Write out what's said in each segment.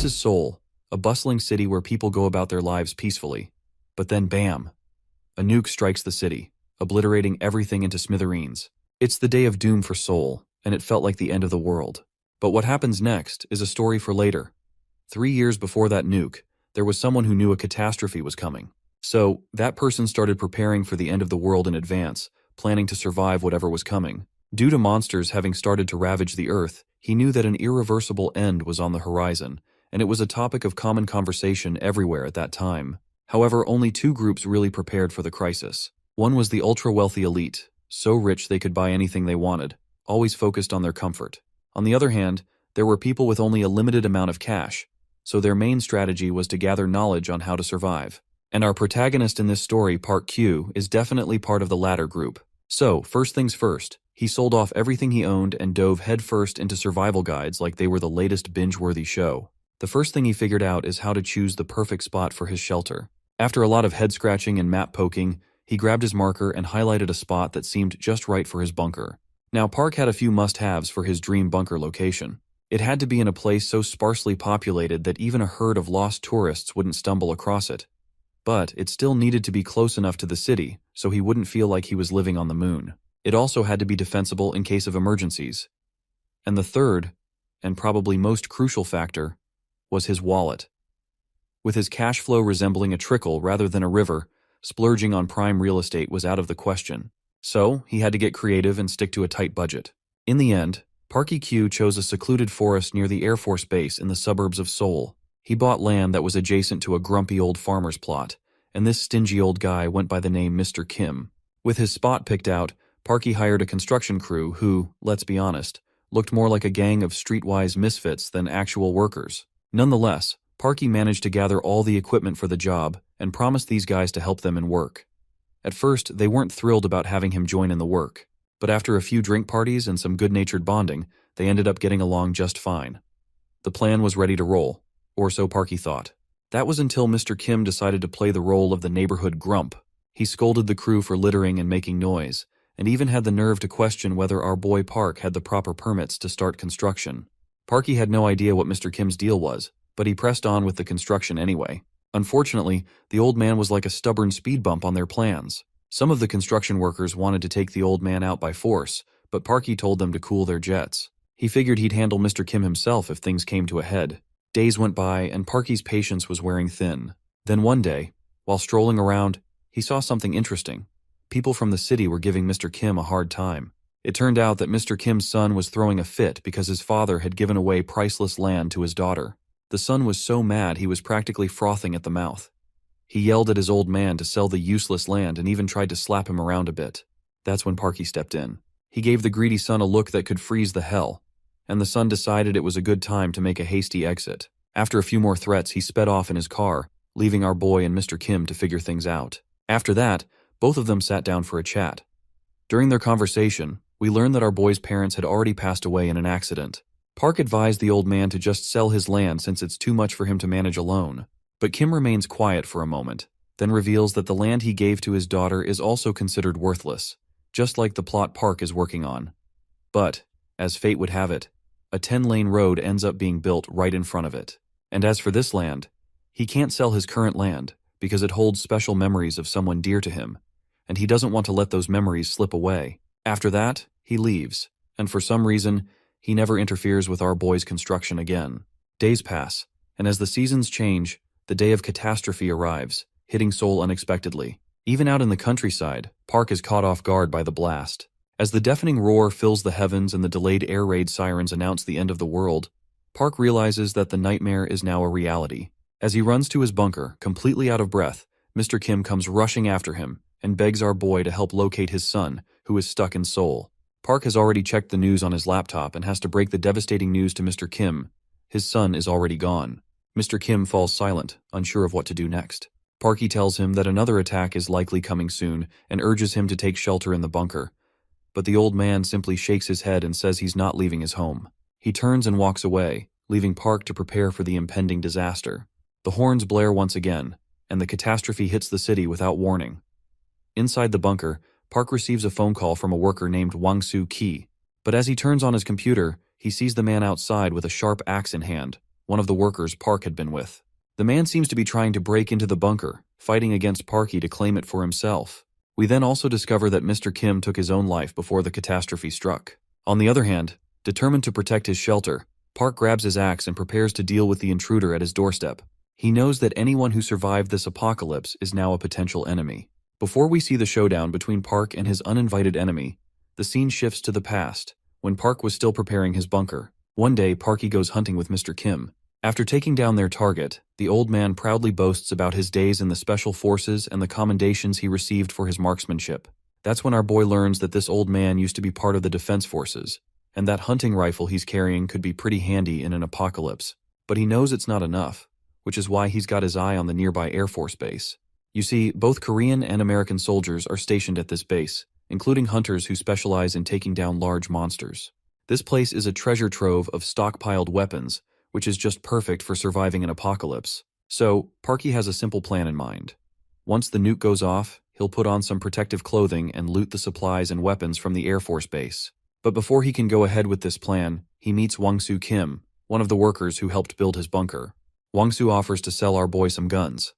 This is Seoul, a bustling city where people go about their lives peacefully. But then bam! A nuke strikes the city, obliterating everything into smithereens. It's the day of doom for Seoul, and it felt like the end of the world. But what happens next is a story for later. 3 years before that nuke, there was someone who knew a catastrophe was coming. So, that person started preparing for the end of the world in advance, planning to survive whatever was coming. Due to monsters having started to ravage the earth, he knew that an irreversible end was on the horizon, and it was a topic of common conversation everywhere at that time. However, only 2 groups really prepared for the crisis. One was the ultra-wealthy elite, so rich they could buy anything they wanted, always focused on their comfort. On the other hand, there were people with only a limited amount of cash, so their main strategy was to gather knowledge on how to survive. And our protagonist in this story, Park Q, is definitely part of the latter group. So, first things first, he sold off everything he owned and dove headfirst into survival guides like they were the latest binge-worthy show. The first thing he figured out is how to choose the perfect spot for his shelter. After a lot of head-scratching and map poking, he grabbed his marker and highlighted a spot that seemed just right for his bunker. Now, Park had a few must-haves for his dream bunker location. It had to be in a place so sparsely populated that even a herd of lost tourists wouldn't stumble across it. But it still needed to be close enough to the city so he wouldn't feel like he was living on the moon. It also had to be defensible in case of emergencies. And the third, and probably most crucial factor, was his wallet. With his cash flow resembling a trickle rather than a river, splurging on prime real estate was out of the question. So, he had to get creative and stick to a tight budget. In the end, Parky Q chose a secluded forest near the Air Force Base in the suburbs of Seoul. He bought land that was adjacent to a grumpy old farmer's plot, and this stingy old guy went by the name Mr. Kim. With his spot picked out, Parky hired a construction crew who, let's be honest, looked more like a gang of streetwise misfits than actual workers. Nonetheless, Parky managed to gather all the equipment for the job and promised these guys to help them in work. At first, they weren't thrilled about having him join in the work, but after a few drink parties and some good-natured bonding, they ended up getting along just fine. The plan was ready to roll, or so Parky thought. That was until Mr. Kim decided to play the role of the neighborhood grump. He scolded the crew for littering and making noise, and even had the nerve to question whether our boy Park had the proper permits to start construction. Parky had no idea what Mr. Kim's deal was, but he pressed on with the construction anyway. Unfortunately, the old man was like a stubborn speed bump on their plans. Some of the construction workers wanted to take the old man out by force, but Parky told them to cool their jets. He figured he'd handle Mr. Kim himself if things came to a head. Days went by, and Parky's patience was wearing thin. Then one day, while strolling around, he saw something interesting. People from the city were giving Mr. Kim a hard time. It turned out that Mr. Kim's son was throwing a fit because his father had given away priceless land to his daughter. The son was so mad he was practically frothing at the mouth. He yelled at his old man to sell the useless land and even tried to slap him around a bit. That's when Parky stepped in. He gave the greedy son a look that could freeze the hell, and the son decided it was a good time to make a hasty exit. After a few more threats, he sped off in his car, leaving our boy and Mr. Kim to figure things out. After that, both of them sat down for a chat. During their conversation, we learned that our boy's parents had already passed away in an accident. Park advised the old man to just sell his land since it's too much for him to manage alone. But Kim remains quiet for a moment, then reveals that the land he gave to his daughter is also considered worthless, just like the plot Park is working on. But, as fate would have it, a 10-lane road ends up being built right in front of it. And as for this land, he can't sell his current land because it holds special memories of someone dear to him, and he doesn't want to let those memories slip away. After that, he leaves, and for some reason, he never interferes with our boy's construction again. Days pass, and as the seasons change, the day of catastrophe arrives, hitting Seoul unexpectedly. Even out in the countryside, Park is caught off guard by the blast. As the deafening roar fills the heavens and the delayed air raid sirens announce the end of the world, Park realizes that the nightmare is now a reality. As he runs to his bunker, completely out of breath, Mr. Kim comes rushing after him and begs our boy to help locate his son, who is stuck in Seoul. Park has already checked the news on his laptop and has to break the devastating news to Mr. Kim. His son is already gone. Mr. Kim falls silent, unsure of what to do next. Parky tells him that another attack is likely coming soon and urges him to take shelter in the bunker. But the old man simply shakes his head and says he's not leaving his home. He turns and walks away, leaving Park to prepare for the impending disaster. The horns blare once again, and the catastrophe hits the city without warning. Inside the bunker, Park receives a phone call from a worker named Wang-Soo Ki. But as he turns on his computer, he sees the man outside with a sharp axe in hand, one of the workers Park had been with. The man seems to be trying to break into the bunker, fighting against Parky to claim it for himself. We then also discover that Mr. Kim took his own life before the catastrophe struck. On the other hand, determined to protect his shelter, Park grabs his axe and prepares to deal with the intruder at his doorstep. He knows that anyone who survived this apocalypse is now a potential enemy. Before we see the showdown between Park and his uninvited enemy, the scene shifts to the past, when Park was still preparing his bunker. One day, Parky goes hunting with Mr. Kim. After taking down their target, the old man proudly boasts about his days in the special forces and the commendations he received for his marksmanship. That's when our boy learns that this old man used to be part of the defense forces, and that hunting rifle he's carrying could be pretty handy in an apocalypse. But he knows it's not enough, which is why he's got his eye on the nearby Air Force base. You see, both Korean and American soldiers are stationed at this base, including hunters who specialize in taking down large monsters. This place is a treasure trove of stockpiled weapons, which is just perfect for surviving an apocalypse. So, Parky has a simple plan in mind. Once the nuke goes off, he'll put on some protective clothing and loot the supplies and weapons from the Air Force base. But before he can go ahead with this plan, he meets Wang-Soo Kim, one of the workers who helped build his bunker. Wang-Soo offers to sell our boy some guns.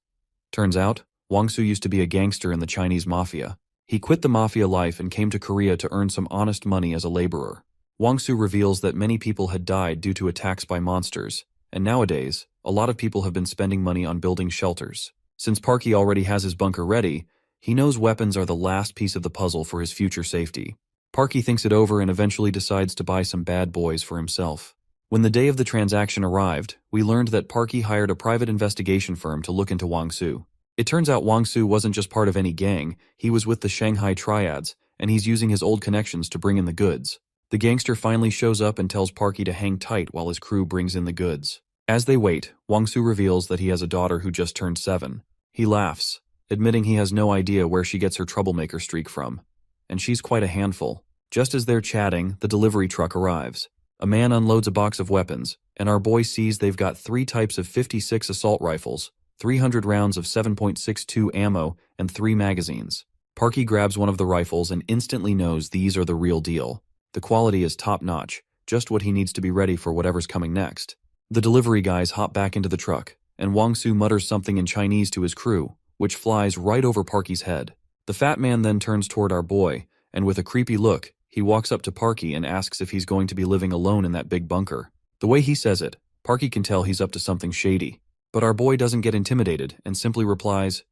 Turns out, Wang-Soo used to be a gangster in the Chinese mafia. He quit the mafia life and came to Korea to earn some honest money as a laborer. Wang-Soo reveals that many people had died due to attacks by monsters, and nowadays, a lot of people have been spending money on building shelters. Since Parky already has his bunker ready, he knows weapons are the last piece of the puzzle for his future safety. Parky thinks it over and eventually decides to buy some bad boys for himself. When the day of the transaction arrived, we learned that Parky hired a private investigation firm to look into Wang-Soo. It turns out Wang-Soo wasn't just part of any gang, he was with the Shanghai Triads, and he's using his old connections to bring in the goods. The gangster finally shows up and tells Parky to hang tight while his crew brings in the goods. As they wait, Wang-Soo reveals that he has a daughter who just turned 7. He laughs, admitting he has no idea where she gets her troublemaker streak from. And she's quite a handful. Just as they're chatting, the delivery truck arrives. A man unloads a box of weapons, and our boy sees they've got 3 types of 56 assault rifles, 300 rounds of 7.62 ammo, and 3 magazines. Parky grabs one of the rifles and instantly knows these are the real deal. The quality is top-notch, just what he needs to be ready for whatever's coming next. The delivery guys hop back into the truck, and Wang-Soo mutters something in Chinese to his crew, which flies right over Parky's head. The fat man then turns toward our boy, and with a creepy look, he walks up to Parky and asks if he's going to be living alone in that big bunker. The way he says it, Parky can tell he's up to something shady. But our boy doesn't get intimidated and simply replies,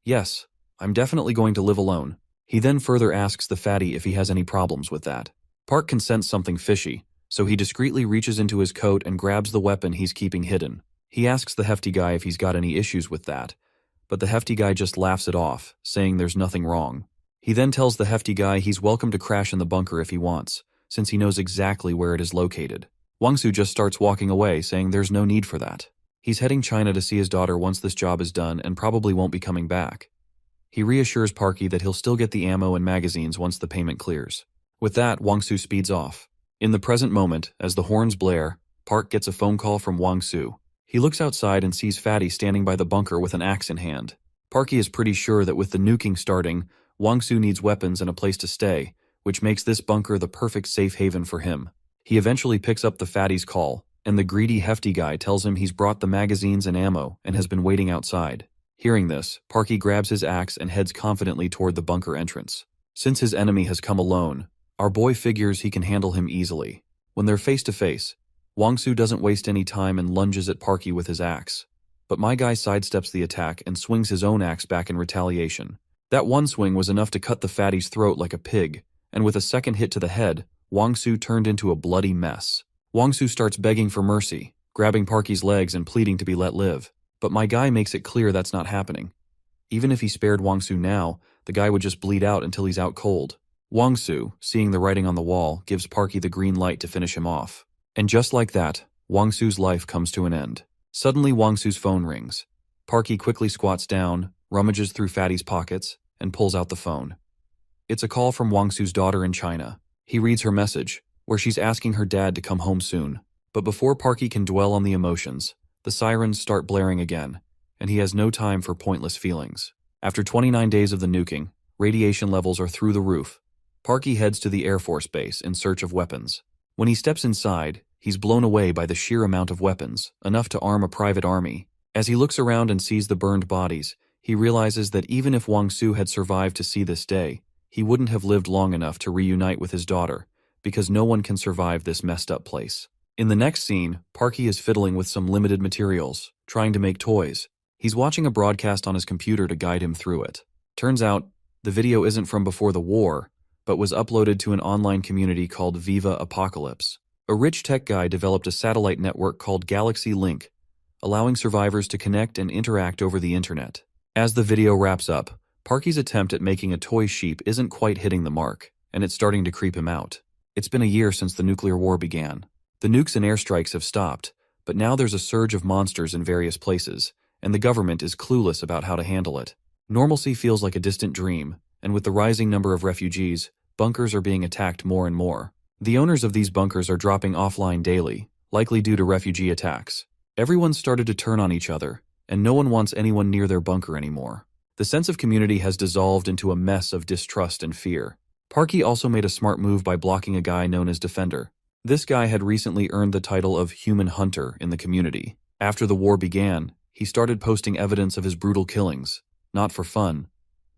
"Yes, I'm definitely going to live alone." He then further asks the fatty if he has any problems with that. Park can sense something fishy, so he discreetly reaches into his coat and grabs the weapon he's keeping hidden. He asks the hefty guy if he's got any issues with that, but the hefty guy just laughs it off, saying there's nothing wrong. He then tells the hefty guy he's welcome to crash in the bunker if he wants, since he knows exactly where it is located. Wang-Soo just starts walking away, saying there's no need for that. He's heading China to see his daughter once this job is done and probably won't be coming back. He reassures Parky that he'll still get the ammo and magazines once the payment clears. With that, Wang-Soo speeds off. In the present moment, as the horns blare, Park gets a phone call from Wang-Soo. He looks outside and sees Fatty standing by the bunker with an axe in hand. Parky is pretty sure that with the nuking starting, Wang-Soo needs weapons and a place to stay, which makes this bunker the perfect safe haven for him. He eventually picks up the fatty's call, and the greedy hefty guy tells him he's brought the magazines and ammo and has been waiting outside. Hearing this, Parky grabs his axe and heads confidently toward the bunker entrance. Since his enemy has come alone, our boy figures he can handle him easily. When they're face to face, Wang-Soo doesn't waste any time and lunges at Parky with his axe. But my guy sidesteps the attack and swings his own axe back in retaliation. That one swing was enough to cut the fatty's throat like a pig, and with a second hit to the head, Wang-Soo turned into a bloody mess. Wang-Soo starts begging for mercy, grabbing Parky's legs and pleading to be let live. But my guy makes it clear that's not happening. Even if he spared Wang-Soo now, the guy would just bleed out until he's out cold. Wang-Soo, seeing the writing on the wall, gives Parky the green light to finish him off. And just like that, Wang-Soo's life comes to an end. Suddenly Wang-Soo's phone rings. Parky quickly squats down, rummages through Fatty's pockets, and pulls out the phone. It's a call from Wang-Soo's daughter in China. He reads her message, where she's asking her dad to come home soon. But before Parky can dwell on the emotions, the sirens start blaring again, and he has no time for pointless feelings. After 29 days of the nuking, radiation levels are through the roof. Parky heads to the Air Force base in search of weapons. When he steps inside, He's blown away by the sheer amount of weapons, enough to arm a private army. As he looks around and sees the burned bodies, he realizes that even if Wang Su had survived to see this day, he wouldn't have lived long enough to reunite with his daughter, because no one can survive this messed up place. In the next scene, Parky is fiddling with some limited materials, trying to make toys. He's watching a broadcast on his computer to guide him through it. Turns out, the video isn't from before the war, but was uploaded to an online community called Viva Apocalypse. A rich tech guy developed a satellite network called Galaxy Link, allowing survivors to connect and interact over the internet. As the video wraps up, Parky's attempt at making a toy sheep isn't quite hitting the mark, and it's starting to creep him out. It's been a year since the nuclear war began. The nukes and airstrikes have stopped, but now there's a surge of monsters in various places, and the government is clueless about how to handle it. Normalcy feels like a distant dream, and with the rising number of refugees, bunkers are being attacked more and more. The owners of these bunkers are dropping offline daily, likely due to refugee attacks. Everyone's started to turn on each other, and no one wants anyone near their bunker anymore. The sense of community has dissolved into a mess of distrust and fear. Parky also made a smart move by blocking a guy known as Defender. This guy had recently earned the title of Human Hunter in the community. After the war began, he started posting evidence of his brutal killings, not for fun,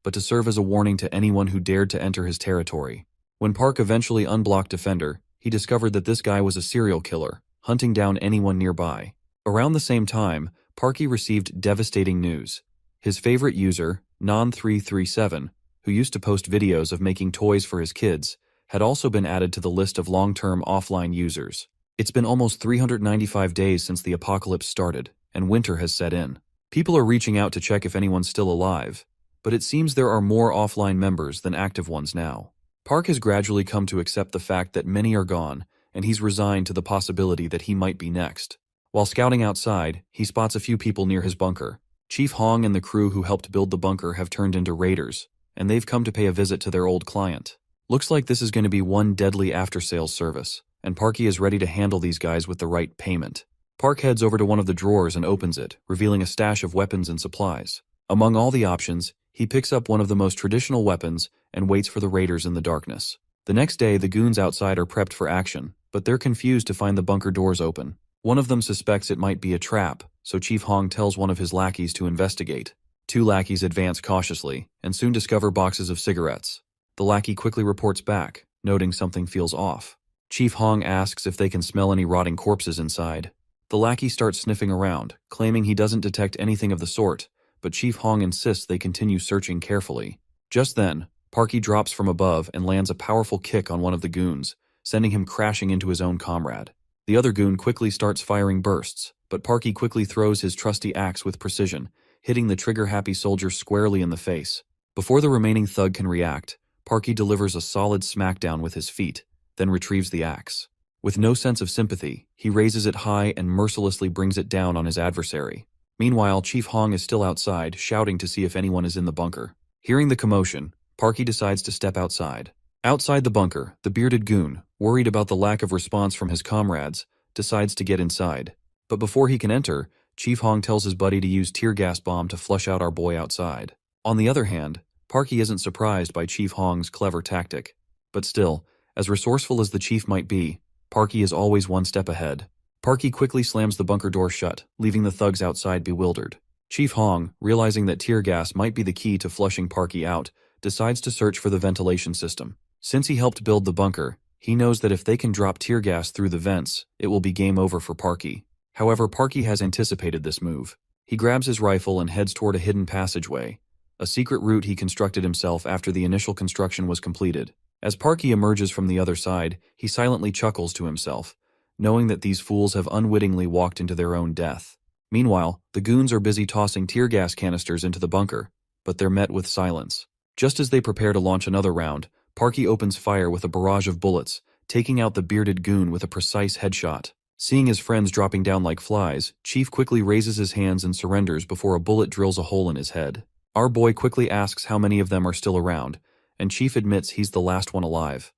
but to serve as a warning to anyone who dared to enter his territory. When Park eventually unblocked Defender, he discovered that this guy was a serial killer, hunting down anyone nearby. Around the same time, Parky received devastating news. His favorite user, Non337, who used to post videos of making toys for his kids, had also been added to the list of long-term offline users. It's been almost 395 days since the apocalypse started, and winter has set in. People are reaching out to check if anyone's still alive, but it seems there are more offline members than active ones now. Park has gradually come to accept the fact that many are gone, and he's resigned to the possibility that he might be next. While scouting outside, he spots a few people near his bunker. Chief Hong and the crew who helped build the bunker have turned into raiders, and they've come to pay a visit to their old client. Looks like this is going to be one deadly after-sales service, and Parky is ready to handle these guys with the right payment. Park heads over to one of the drawers and opens it, revealing a stash of weapons and supplies. Among all the options, he picks up one of the most traditional weapons and waits for the raiders in the darkness. The next day, the goons outside are prepped for action, but they're confused to find the bunker doors open. One of them suspects it might be a trap, so Chief Hong tells one of his lackeys to investigate. Two lackeys advance cautiously, and soon discover boxes of cigarettes. The lackey quickly reports back, noting something feels off. Chief Hong asks if they can smell any rotting corpses inside. The lackey starts sniffing around, claiming he doesn't detect anything of the sort, but Chief Hong insists they continue searching carefully. Just then, Parky drops from above and lands a powerful kick on one of the goons, sending him crashing into his own comrade. The other goon quickly starts firing bursts, but Parky quickly throws his trusty axe with precision, hitting the trigger-happy soldier squarely in the face. Before the remaining thug can react, Parky delivers a solid smackdown with his feet, then retrieves the axe. With no sense of sympathy, he raises it high and mercilessly brings it down on his adversary. Meanwhile, Chief Hong is still outside, shouting to see if anyone is in the bunker. Hearing the commotion, Parky decides to step outside. Outside the bunker, the bearded goon, worried about the lack of response from his comrades, decides to get inside. But before he can enter, Chief Hong tells his buddy to use tear gas bomb to flush out our boy outside. On the other hand, Parky isn't surprised by Chief Hong's clever tactic. But still, as resourceful as the chief might be, Parky is always one step ahead. Parky quickly slams the bunker door shut, leaving the thugs outside bewildered. Chief Hong, realizing that tear gas might be the key to flushing Parky out, decides to search for the ventilation system. Since he helped build the bunker, he knows that if they can drop tear gas through the vents, it will be game over for Parky. However, Parky has anticipated this move. He grabs his rifle and heads toward a hidden passageway, a secret route he constructed himself after the initial construction was completed. As Parky emerges from the other side, he silently chuckles to himself, knowing that these fools have unwittingly walked into their own death. Meanwhile, the goons are busy tossing tear gas canisters into the bunker, but they're met with silence. Just as they prepare to launch another round, Parky opens fire with a barrage of bullets, taking out the bearded goon with a precise headshot. Seeing his friends dropping down like flies, Chief quickly raises his hands and surrenders before a bullet drills a hole in his head. Our boy quickly asks how many of them are still around, and Chief admits he's the last one alive.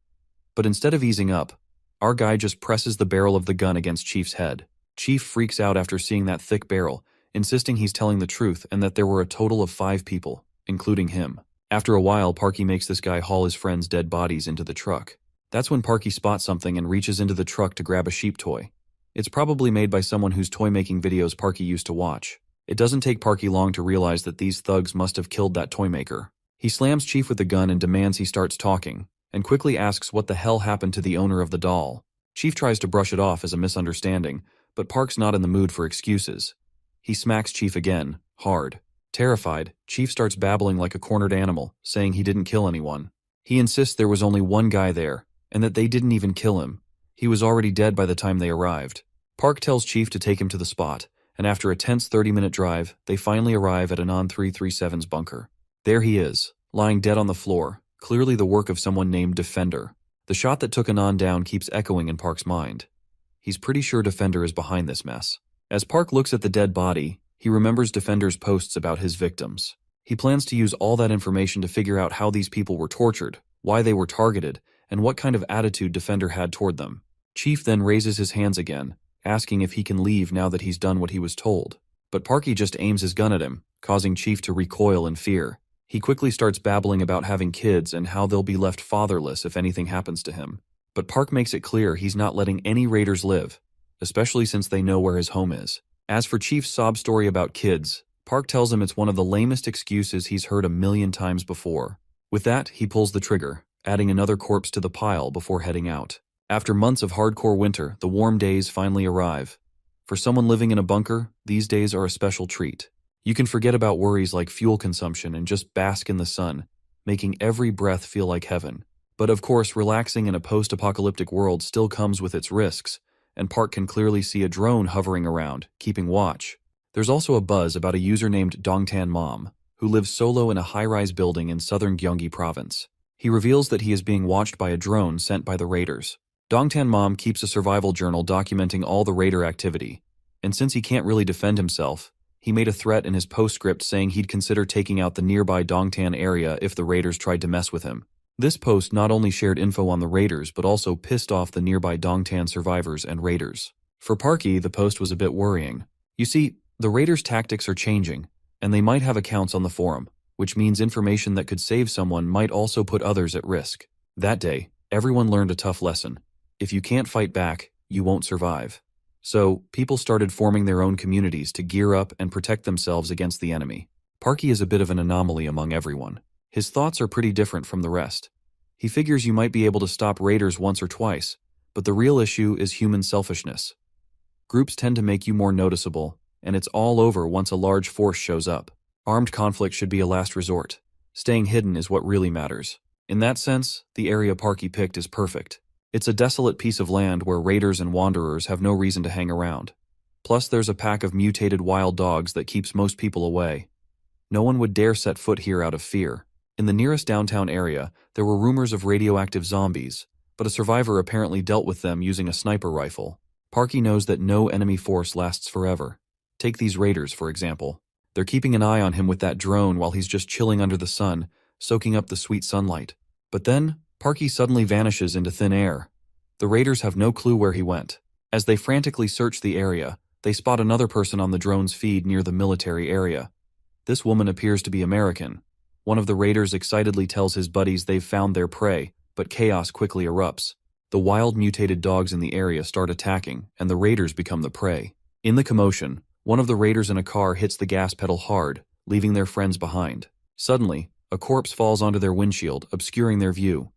But instead of easing up, our guy just presses the barrel of the gun against Chief's head. Chief freaks out after seeing that thick barrel, insisting he's telling the truth and that there were a total of 5 people, including him. After a while, Parky makes this guy haul his friends' dead bodies into the truck. That's when Parky spots something and reaches into the truck to grab a sheep toy. It's probably made by someone whose toy-making videos Parky used to watch. It doesn't take Parky long to realize that these thugs must have killed that toy maker. He slams Chief with the gun and demands he starts talking, and quickly asks what the hell happened to the owner of the doll. Chief tries to brush it off as a misunderstanding, but Park's not in the mood for excuses. He smacks Chief again, hard. Terrified, Chief starts babbling like a cornered animal, saying he didn't kill anyone. He insists there was only one guy there, and that they didn't even kill him. He was already dead by the time they arrived. Park tells Chief to take him to the spot, and after a tense 30-minute drive, they finally arrive at Anon 337's bunker. There he is, lying dead on the floor, clearly the work of someone named Defender. The shot that took Anon down keeps echoing in Park's mind. He's pretty sure Defender is behind this mess. As Park looks at the dead body, he remembers Defender's posts about his victims. He plans to use all that information to figure out how these people were tortured, why they were targeted, and what kind of attitude Defender had toward them. Chief then raises his hands again, asking if he can leave now that he's done what he was told. But Parky just aims his gun at him, causing Chief to recoil in fear. He quickly starts babbling about having kids and how they'll be left fatherless if anything happens to him. But Park makes it clear he's not letting any raiders live, especially since they know where his home is. As for Chief's sob story about kids, Park tells him it's one of the lamest excuses he's heard 1,000,000 times before. With that, he pulls the trigger, adding another corpse to the pile before heading out. After months of hardcore winter, the warm days finally arrive. For someone living in a bunker, these days are a special treat. You can forget about worries like fuel consumption and just bask in the sun, making every breath feel like heaven. But of course, relaxing in a post-apocalyptic world still comes with its risks, and Park can clearly see a drone hovering around, keeping watch. There's also a buzz about a user named Dongtan Mom, who lives solo in a high-rise building in southern Gyeonggi province. He reveals that he is being watched by a drone sent by the raiders. Dongtan Mom keeps a survival journal documenting all the raider activity, and since he can't really defend himself, he made a threat in his postscript saying he'd consider taking out the nearby Dongtan area if the raiders tried to mess with him. This post not only shared info on the raiders but also pissed off the nearby Dongtan survivors and raiders. For Parky, the post was a bit worrying. You see, the raiders' tactics are changing, and they might have accounts on the forum, which means information that could save someone might also put others at risk. That day, everyone learned a tough lesson. If you can't fight back, you won't survive. So, people started forming their own communities to gear up and protect themselves against the enemy. Parky is a bit of an anomaly among everyone. His thoughts are pretty different from the rest. He figures you might be able to stop raiders once or twice, but the real issue is human selfishness. Groups tend to make you more noticeable, and it's all over once a large force shows up. Armed conflict should be a last resort. Staying hidden is what really matters. In that sense, the area Parky picked is perfect. It's a desolate piece of land where raiders and wanderers have no reason to hang around. Plus, there's a pack of mutated wild dogs that keeps most people away. No one would dare set foot here out of fear. In the nearest downtown area, there were rumors of radioactive zombies, but a survivor apparently dealt with them using a sniper rifle. Parky knows that no enemy force lasts forever. Take these raiders, for example. They're keeping an eye on him with that drone while he's just chilling under the sun, soaking up the sweet sunlight. But then, Parky suddenly vanishes into thin air. The raiders have no clue where he went. As they frantically search the area, they spot another person on the drone's feed near the military area. This woman appears to be American. One of the raiders excitedly tells his buddies they've found their prey, but chaos quickly erupts. The wild mutated dogs in the area start attacking, and the raiders become the prey. In the commotion, one of the raiders in a car hits the gas pedal hard, leaving their friends behind. Suddenly, a corpse falls onto their windshield, obscuring their view.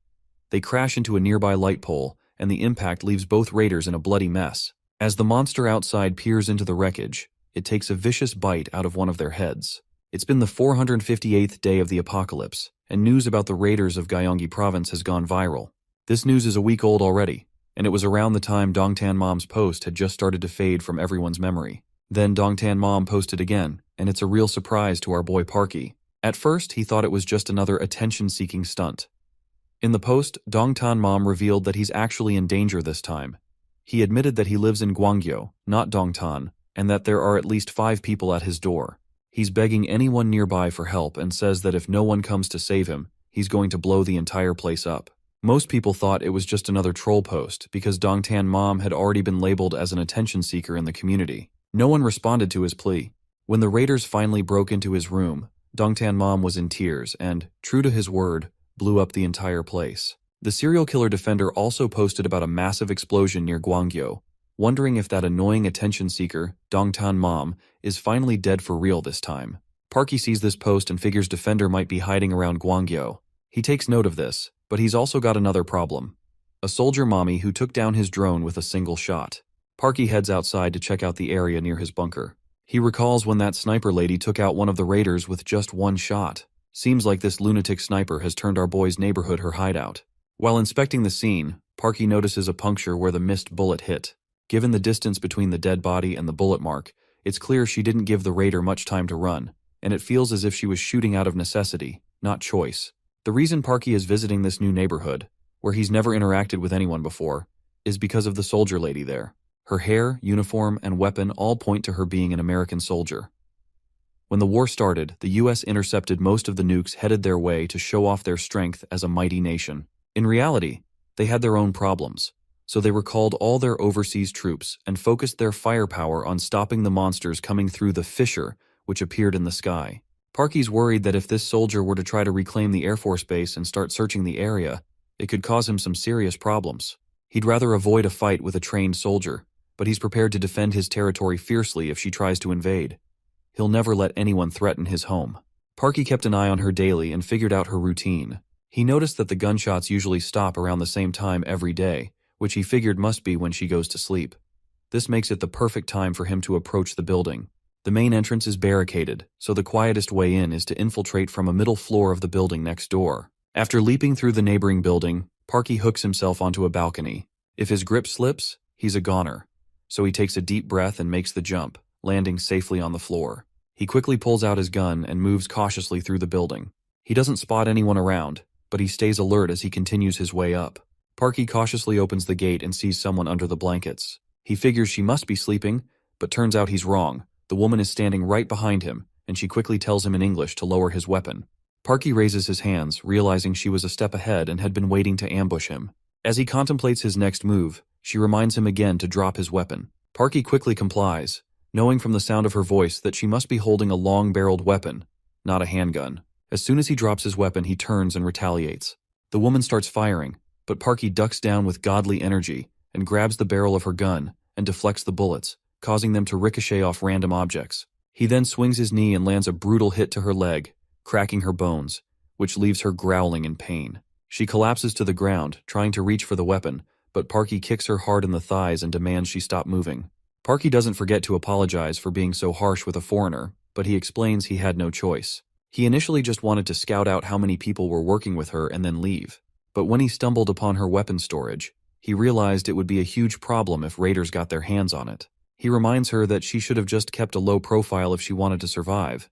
They crash into a nearby light pole, and the impact leaves both raiders in a bloody mess. As the monster outside peers into the wreckage, it takes a vicious bite out of one of their heads. It's been the 458th day of the apocalypse, and news about the raiders of Gyeonggi province has gone viral. This news is a week old already, and it was around the time Dongtan Mom's post had just started to fade from everyone's memory. Then Dongtan Mom posted again, and it's a real surprise to our boy Parky. At first, he thought it was just another attention-seeking stunt. In the post, Dongtan Mom revealed that he's actually in danger this time. He admitted that he lives in Gwangyo, not Dongtan, and that there are at least 5 people at his door. He's begging anyone nearby for help and says that if no one comes to save him, he's going to blow the entire place up. Most people thought it was just another troll post because Dongtan Mom had already been labeled as an attention seeker in the community. No one responded to his plea. When the raiders finally broke into his room, Dongtan Mom was in tears and, true to his word, blew up the entire place. The serial killer defender also posted about a massive explosion near Gwangyo, wondering if that annoying attention seeker, Dongtan Mom, is finally dead for real this time. Parky sees this post and figures Defender might be hiding around Gwangyo. He takes note of this, but he's also got another problem. A soldier mommy who took down his drone with a single shot. Parky heads outside to check out the area near his bunker. He recalls when that sniper lady took out one of the raiders with just one shot. Seems like this lunatic sniper has turned our boy's neighborhood her hideout. While inspecting the scene, Parky notices a puncture where the missed bullet hit. Given the distance between the dead body and the bullet mark, it's clear she didn't give the raider much time to run, and it feels as if she was shooting out of necessity, not choice. The reason Parky is visiting this new neighborhood, where he's never interacted with anyone before, is because of the soldier lady there. Her hair, uniform, and weapon all point to her being an American soldier. When the war started, the US intercepted most of the nukes headed their way to show off their strength as a mighty nation. In reality, they had their own problems, so they recalled all their overseas troops and focused their firepower on stopping the monsters coming through the fissure which appeared in the sky. Parky's worried that if this soldier were to try to reclaim the Air Force base and start searching the area, it could cause him some serious problems. He'd rather avoid a fight with a trained soldier, but he's prepared to defend his territory fiercely if she tries to invade. He'll never let anyone threaten his home. Parky kept an eye on her daily and figured out her routine. He noticed that the gunshots usually stop around the same time every day, which he figured must be when she goes to sleep. This makes it the perfect time for him to approach the building. The main entrance is barricaded, so the quietest way in is to infiltrate from a middle floor of the building next door. After leaping through the neighboring building, Parky hooks himself onto a balcony. If his grip slips, he's a goner. So he takes a deep breath and makes the jump, landing safely on the floor. He quickly pulls out his gun and moves cautiously through the building. He doesn't spot anyone around, but he stays alert as he continues his way up. Parky cautiously opens the gate and sees someone under the blankets. He figures she must be sleeping, but turns out he's wrong. The woman is standing right behind him, and she quickly tells him in English to lower his weapon. Parky raises his hands, realizing she was a step ahead and had been waiting to ambush him. As he contemplates his next move, she reminds him again to drop his weapon. Parky quickly complies, knowing from the sound of her voice that she must be holding a long-barreled weapon, not a handgun. As soon as he drops his weapon, he turns and retaliates. The woman starts firing, but Parky ducks down with godly energy and grabs the barrel of her gun and deflects the bullets, causing them to ricochet off random objects. He then swings his knee and lands a brutal hit to her leg, cracking her bones, which leaves her growling in pain. She collapses to the ground, trying to reach for the weapon, but Parky kicks her hard in the thighs and demands she stop moving. Parky doesn't forget to apologize for being so harsh with a foreigner, but he explains he had no choice. He initially just wanted to scout out how many people were working with her and then leave. But when he stumbled upon her weapon storage, he realized it would be a huge problem if raiders got their hands on it. He reminds her that she should have just kept a low profile if she wanted to survive,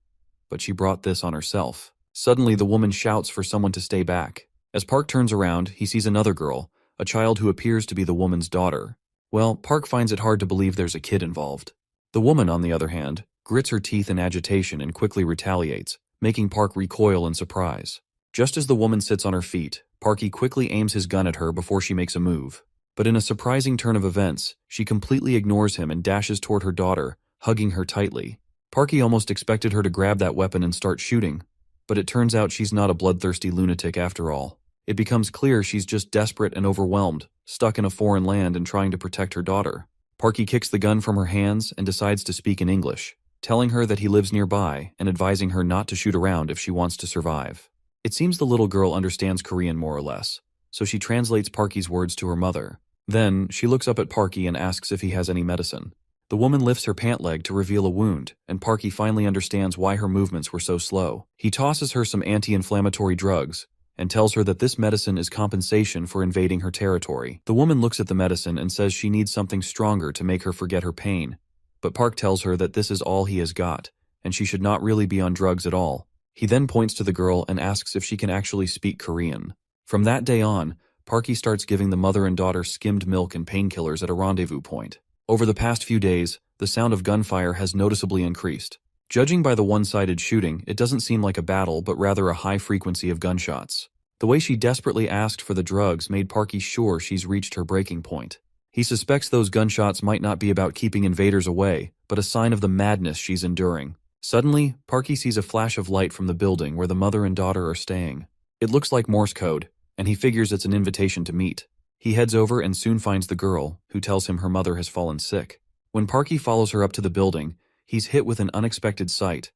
but she brought this on herself. Suddenly, the woman shouts for someone to stay back. As Park turns around, he sees another girl, a child who appears to be the woman's daughter. Well, Park finds it hard to believe there's a kid involved. The woman, on the other hand, grits her teeth in agitation and quickly retaliates, making Park recoil in surprise. Just as the woman sits on her feet, Parky quickly aims his gun at her before she makes a move. But in a surprising turn of events, she completely ignores him and dashes toward her daughter, hugging her tightly. Parky almost expected her to grab that weapon and start shooting, but it turns out she's not a bloodthirsty lunatic after all. It becomes clear she's just desperate and overwhelmed, stuck in a foreign land and trying to protect her daughter. Parky kicks the gun from her hands and decides to speak in English, telling her that he lives nearby and advising her not to shoot around if she wants to survive. It seems the little girl understands Korean more or less, so she translates Parky's words to her mother. Then, she looks up at Parky and asks if he has any medicine. The woman lifts her pant leg to reveal a wound, and Parky finally understands why her movements were so slow. He tosses her some anti-inflammatory drugs, and tells her that this medicine is compensation for invading her territory. The woman looks at the medicine and says she needs something stronger to make her forget her pain, but Park tells her that this is all he has got, and she should not really be on drugs at all. He then points to the girl and asks if she can actually speak Korean. From that day on, Parky starts giving the mother and daughter skimmed milk and painkillers at a rendezvous point. Over the past few days, the sound of gunfire has noticeably increased. Judging by the one-sided shooting, it doesn't seem like a battle but rather a high frequency of gunshots. The way she desperately asked for the drugs made Parky sure she's reached her breaking point. He suspects those gunshots might not be about keeping invaders away, but a sign of the madness she's enduring. Suddenly, Parky sees a flash of light from the building where the mother and daughter are staying. It looks like Morse code, and he figures it's an invitation to meet. He heads over and soon finds the girl, who tells him her mother has fallen sick. When Parky follows her up to the building, he's hit with an unexpected sight.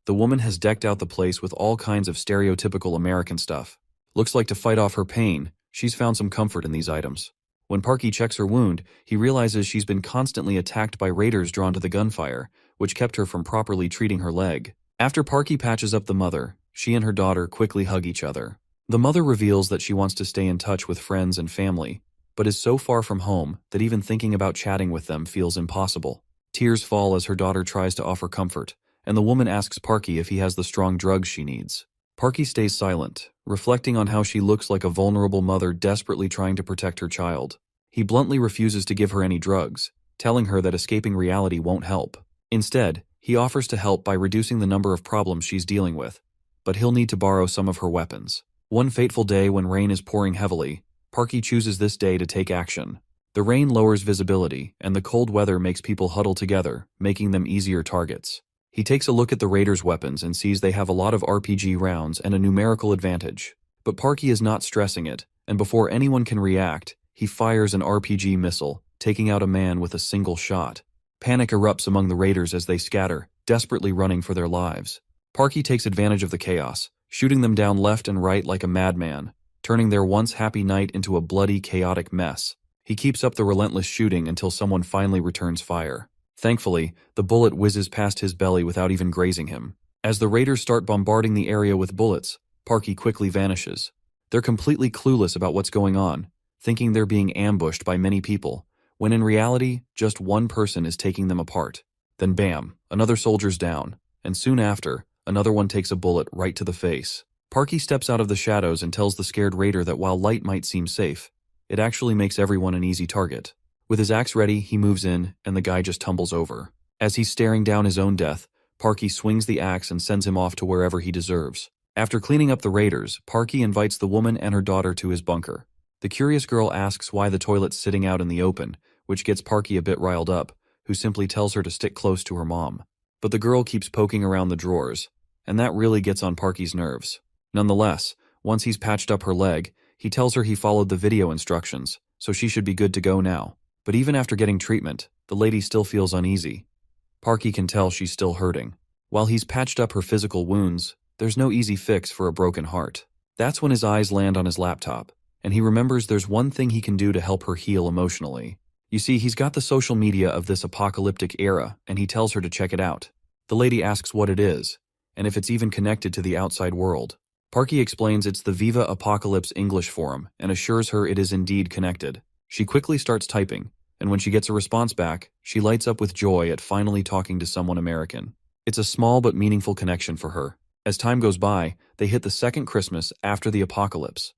The woman has decked out the place with all kinds of stereotypical American stuff. Looks like to fight off her pain, she's found some comfort in these items. When Parky checks her wound, he realizes she's been constantly attacked by raiders drawn to the gunfire, which kept her from properly treating her leg. After Parky patches up the mother, she and her daughter quickly hug each other. The mother reveals that she wants to stay in touch with friends and family, but is so far from home that even thinking about chatting with them feels impossible. Tears fall as her daughter tries to offer comfort, and the woman asks Parky if he has the strong drugs she needs. Parky stays silent, reflecting on how she looks like a vulnerable mother desperately trying to protect her child. He bluntly refuses to give her any drugs, telling her that escaping reality won't help. Instead, he offers to help by reducing the number of problems she's dealing with, but he'll need to borrow some of her weapons. One fateful day when rain is pouring heavily, Parky chooses this day to take action. The rain lowers visibility, and the cold weather makes people huddle together, making them easier targets. He takes a look at the raiders' weapons and sees they have a lot of RPG rounds and a numerical advantage. But Parky is not stressing it, and before anyone can react, he fires an RPG missile, taking out a man with a single shot. Panic erupts among the raiders as they scatter, desperately running for their lives. Parky takes advantage of the chaos, shooting them down left and right like a madman, turning their once happy night into a bloody, chaotic mess. He keeps up the relentless shooting until someone finally returns fire. Thankfully, the bullet whizzes past his belly without even grazing him. As the raiders start bombarding the area with bullets, Parky quickly vanishes. They're completely clueless about what's going on, thinking they're being ambushed by many people, when in reality, just one person is taking them apart. Then bam, another soldier's down, and soon after, another one takes a bullet right to the face. Parky steps out of the shadows and tells the scared raider that while light might seem safe, it actually makes everyone an easy target. With his axe ready, he moves in, and the guy just tumbles over. As he's staring down his own death, Parky swings the axe and sends him off to wherever he deserves. After cleaning up the raiders, Parky invites the woman and her daughter to his bunker. The curious girl asks why the toilet's sitting out in the open, which gets Parky a bit riled up, who simply tells her to stick close to her mom. But the girl keeps poking around the drawers, and that really gets on Parky's nerves. Nonetheless, once he's patched up her leg, he tells her he followed the video instructions, so she should be good to go now. But even after getting treatment, the lady still feels uneasy. Parky can tell she's still hurting. While he's patched up her physical wounds, there's no easy fix for a broken heart. That's when his eyes land on his laptop, and he remembers there's one thing he can do to help her heal emotionally. You see, he's got the social media of this apocalyptic era, and he tells her to check it out. The lady asks what it is, and if it's even connected to the outside world. Parky explains it's the Viva Apocalypse English forum, and assures her it is indeed connected. She quickly starts typing, and when she gets a response back, she lights up with joy at finally talking to someone American. It's a small but meaningful connection for her. As time goes by, they hit the second Christmas after the apocalypse.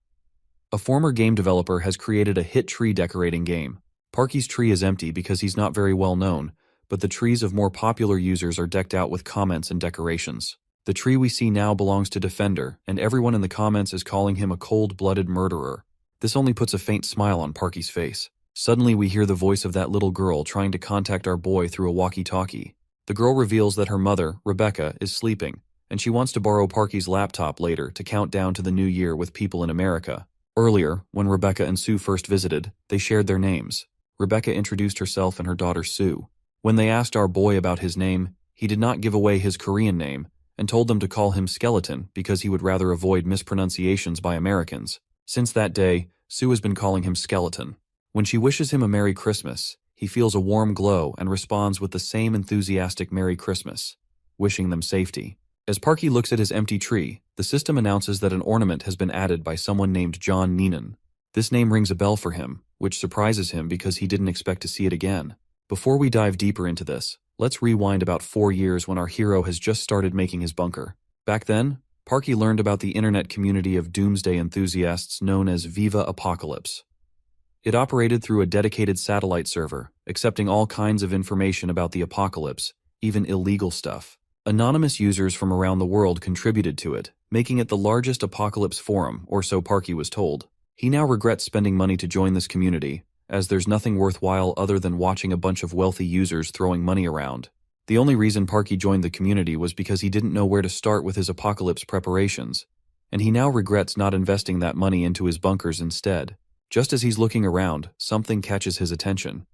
A former game developer has created a hit tree decorating game. Parky's tree is empty because he's not very well known, but the trees of more popular users are decked out with comments and decorations. The tree we see now belongs to Defender, and everyone in the comments is calling him a cold-blooded murderer. This only puts a faint smile on Parky's face. Suddenly we hear the voice of that little girl trying to contact our boy through a walkie-talkie. The girl reveals that her mother, Rebecca, is sleeping, and she wants to borrow Parky's laptop later to count down to the new year with people in America. Earlier, when Rebecca and Sue first visited, they shared their names. Rebecca introduced herself and her daughter Sue. When they asked our boy about his name, he did not give away his Korean name, and told them to call him Skeleton because he would rather avoid mispronunciations by Americans. Since that day, Sue has been calling him Skeleton. When she wishes him a Merry Christmas, he feels a warm glow and responds with the same enthusiastic Merry Christmas, wishing them safety. As Parky looks at his empty tree, the system announces that an ornament has been added by someone named John Neenan. This name rings a bell for him, which surprises him because he didn't expect to see it again. Before we dive deeper into this, let's rewind about 4 years when our hero has just started making his bunker. Back then, Parky learned about the internet community of doomsday enthusiasts known as Viva Apocalypse. It operated through a dedicated satellite server, accepting all kinds of information about the apocalypse, even illegal stuff. Anonymous users from around the world contributed to it, making it the largest apocalypse forum, or so Parky was told. He now regrets spending money to join this community, as there's nothing worthwhile other than watching a bunch of wealthy users throwing money around. The only reason Parky joined the community was because he didn't know where to start with his apocalypse preparations, and he now regrets not investing that money into his bunkers instead. Just as he's looking around, something catches his attention.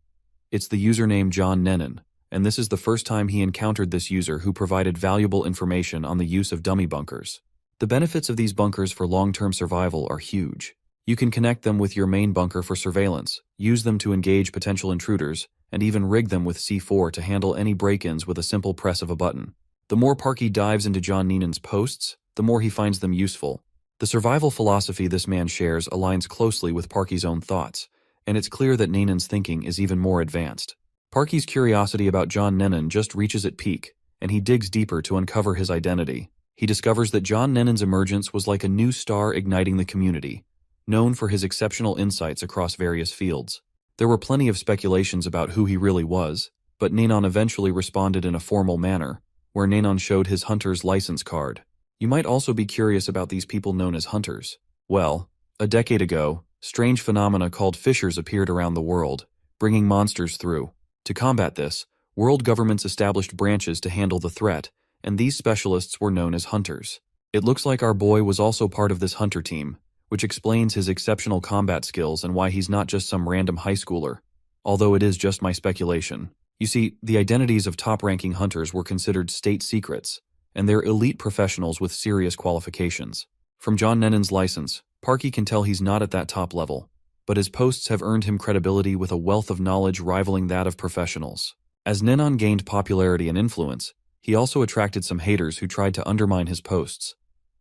It's the username John Nennan, and this is the first time he encountered this user who provided valuable information on the use of dummy bunkers. The benefits of these bunkers for long-term survival are huge. You can connect them with your main bunker for surveillance, use them to engage potential intruders, and even rig them with C4 to handle any break-ins with a simple press of a button. The more Parky dives into John Nennan's posts, the more he finds them useful. The survival philosophy this man shares aligns closely with Parky's own thoughts, and it's clear that Nennan's thinking is even more advanced. Parky's curiosity about John Nennan just reaches its peak, and he digs deeper to uncover his identity. He discovers that John Nennan's emergence was like a new star igniting the community, known for his exceptional insights across various fields. There were plenty of speculations about who he really was, but Nennan eventually responded in a formal manner, where Nennan showed his hunter's license card. You might also be curious about these people known as hunters. Well, a decade ago, strange phenomena called fissures appeared around the world, bringing monsters through. To combat this, world governments established branches to handle the threat, and these specialists were known as hunters. It looks like our boy was also part of this hunter team, which explains his exceptional combat skills and why he's not just some random high schooler, although it is just my speculation. You see, the identities of top-ranking hunters were considered state secrets, and they're elite professionals with serious qualifications. From John Nennan's license, Parky can tell he's not at that top level, but his posts have earned him credibility with a wealth of knowledge rivaling that of professionals. As Nennan gained popularity and influence, he also attracted some haters who tried to undermine his posts.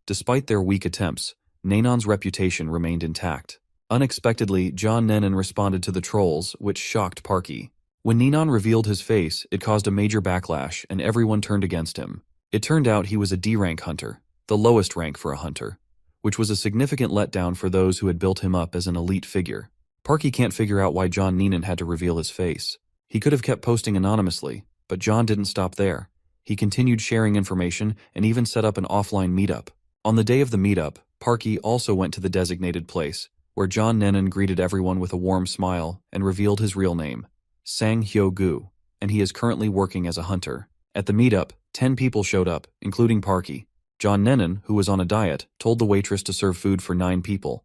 Despite their weak attempts, Nennan's reputation remained intact. Unexpectedly, John Nennan responded to the trolls, which shocked Parky. When Nennan revealed his face, it caused a major backlash, and everyone turned against him. It turned out he was a D-rank hunter, the lowest rank for a hunter, which was a significant letdown for those who had built him up as an elite figure. Parky can't figure out why John Nennan had to reveal his face. He could have kept posting anonymously, but John didn't stop there. He continued sharing information and even set up an offline meetup. On the day of the meetup, Parky also went to the designated place, where John Nennan greeted everyone with a warm smile and revealed his real name, Sang Hyo Gu, and he is currently working as a hunter. At the meetup, 10 people showed up, including Parky. John Nennan, who was on a diet, told the waitress to serve food for 9 people.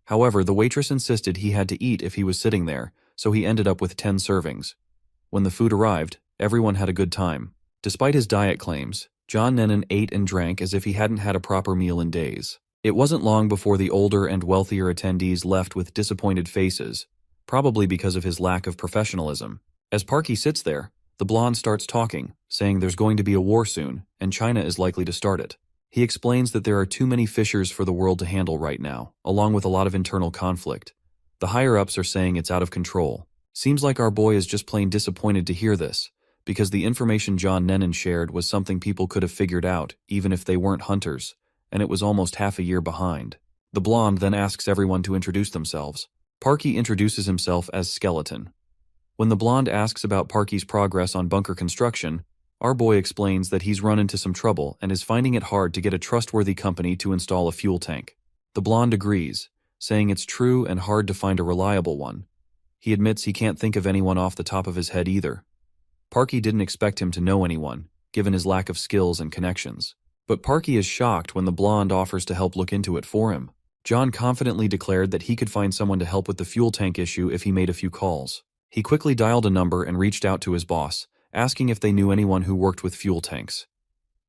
However, the waitress insisted he had to eat if he was sitting there, so he ended up with 10 servings. When the food arrived, everyone had a good time. Despite his diet claims, John Nennan ate and drank as if he hadn't had a proper meal in days. It wasn't long before the older and wealthier attendees left with disappointed faces, probably because of his lack of professionalism. As Parky sits there, the blonde starts talking, saying there's going to be a war soon, and China is likely to start it. He explains that there are too many fissures for the world to handle right now, along with a lot of internal conflict. The higher-ups are saying it's out of control. Seems like our boy is just plain disappointed to hear this, because the information John Nennan shared was something people could have figured out, even if they weren't hunters, and it was almost half a year behind. The blonde then asks everyone to introduce themselves. Parky introduces himself as Skeleton. When the blonde asks about Parky's progress on bunker construction, our boy explains that he's run into some trouble and is finding it hard to get a trustworthy company to install a fuel tank. The blonde agrees, saying it's true and hard to find a reliable one. He admits he can't think of anyone off the top of his head either. Parky didn't expect him to know anyone, given his lack of skills and connections. But Parky is shocked when the blonde offers to help look into it for him. John confidently declared that he could find someone to help with the fuel tank issue if he made a few calls. He quickly dialed a number and reached out to his boss, asking if they knew anyone who worked with fuel tanks.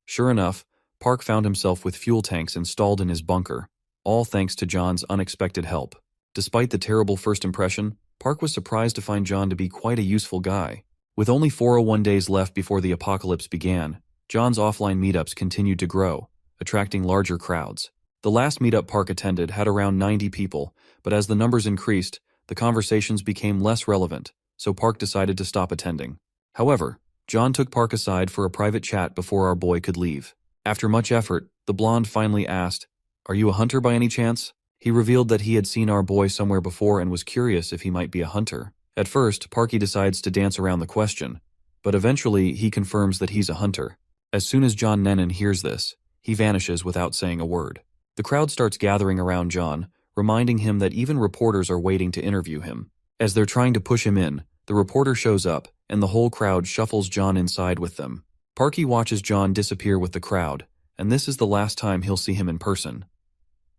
Sure enough, Park found himself with fuel tanks installed in his bunker, all thanks to John's unexpected help. Despite the terrible first impression, Park was surprised to find John to be quite a useful guy. With only 401 days left before the apocalypse began, John's offline meetups continued to grow, attracting larger crowds. The last meetup Park attended had around 90 people, but as the numbers increased, the conversations became less relevant, so Park decided to stop attending. However, John took Park aside for a private chat before our boy could leave. After much effort, the blonde finally asked, "Are you a hunter by any chance?" He revealed that he had seen our boy somewhere before and was curious if he might be a hunter. At first, Parky decides to dance around the question, but eventually he confirms that he's a hunter. As soon as John Nennan hears this, he vanishes without saying a word. The crowd starts gathering around John, reminding him that even reporters are waiting to interview him. As they're trying to push him in, the reporter shows up, and the whole crowd shuffles John inside with them. Parky watches John disappear with the crowd, and this is the last time he'll see him in person.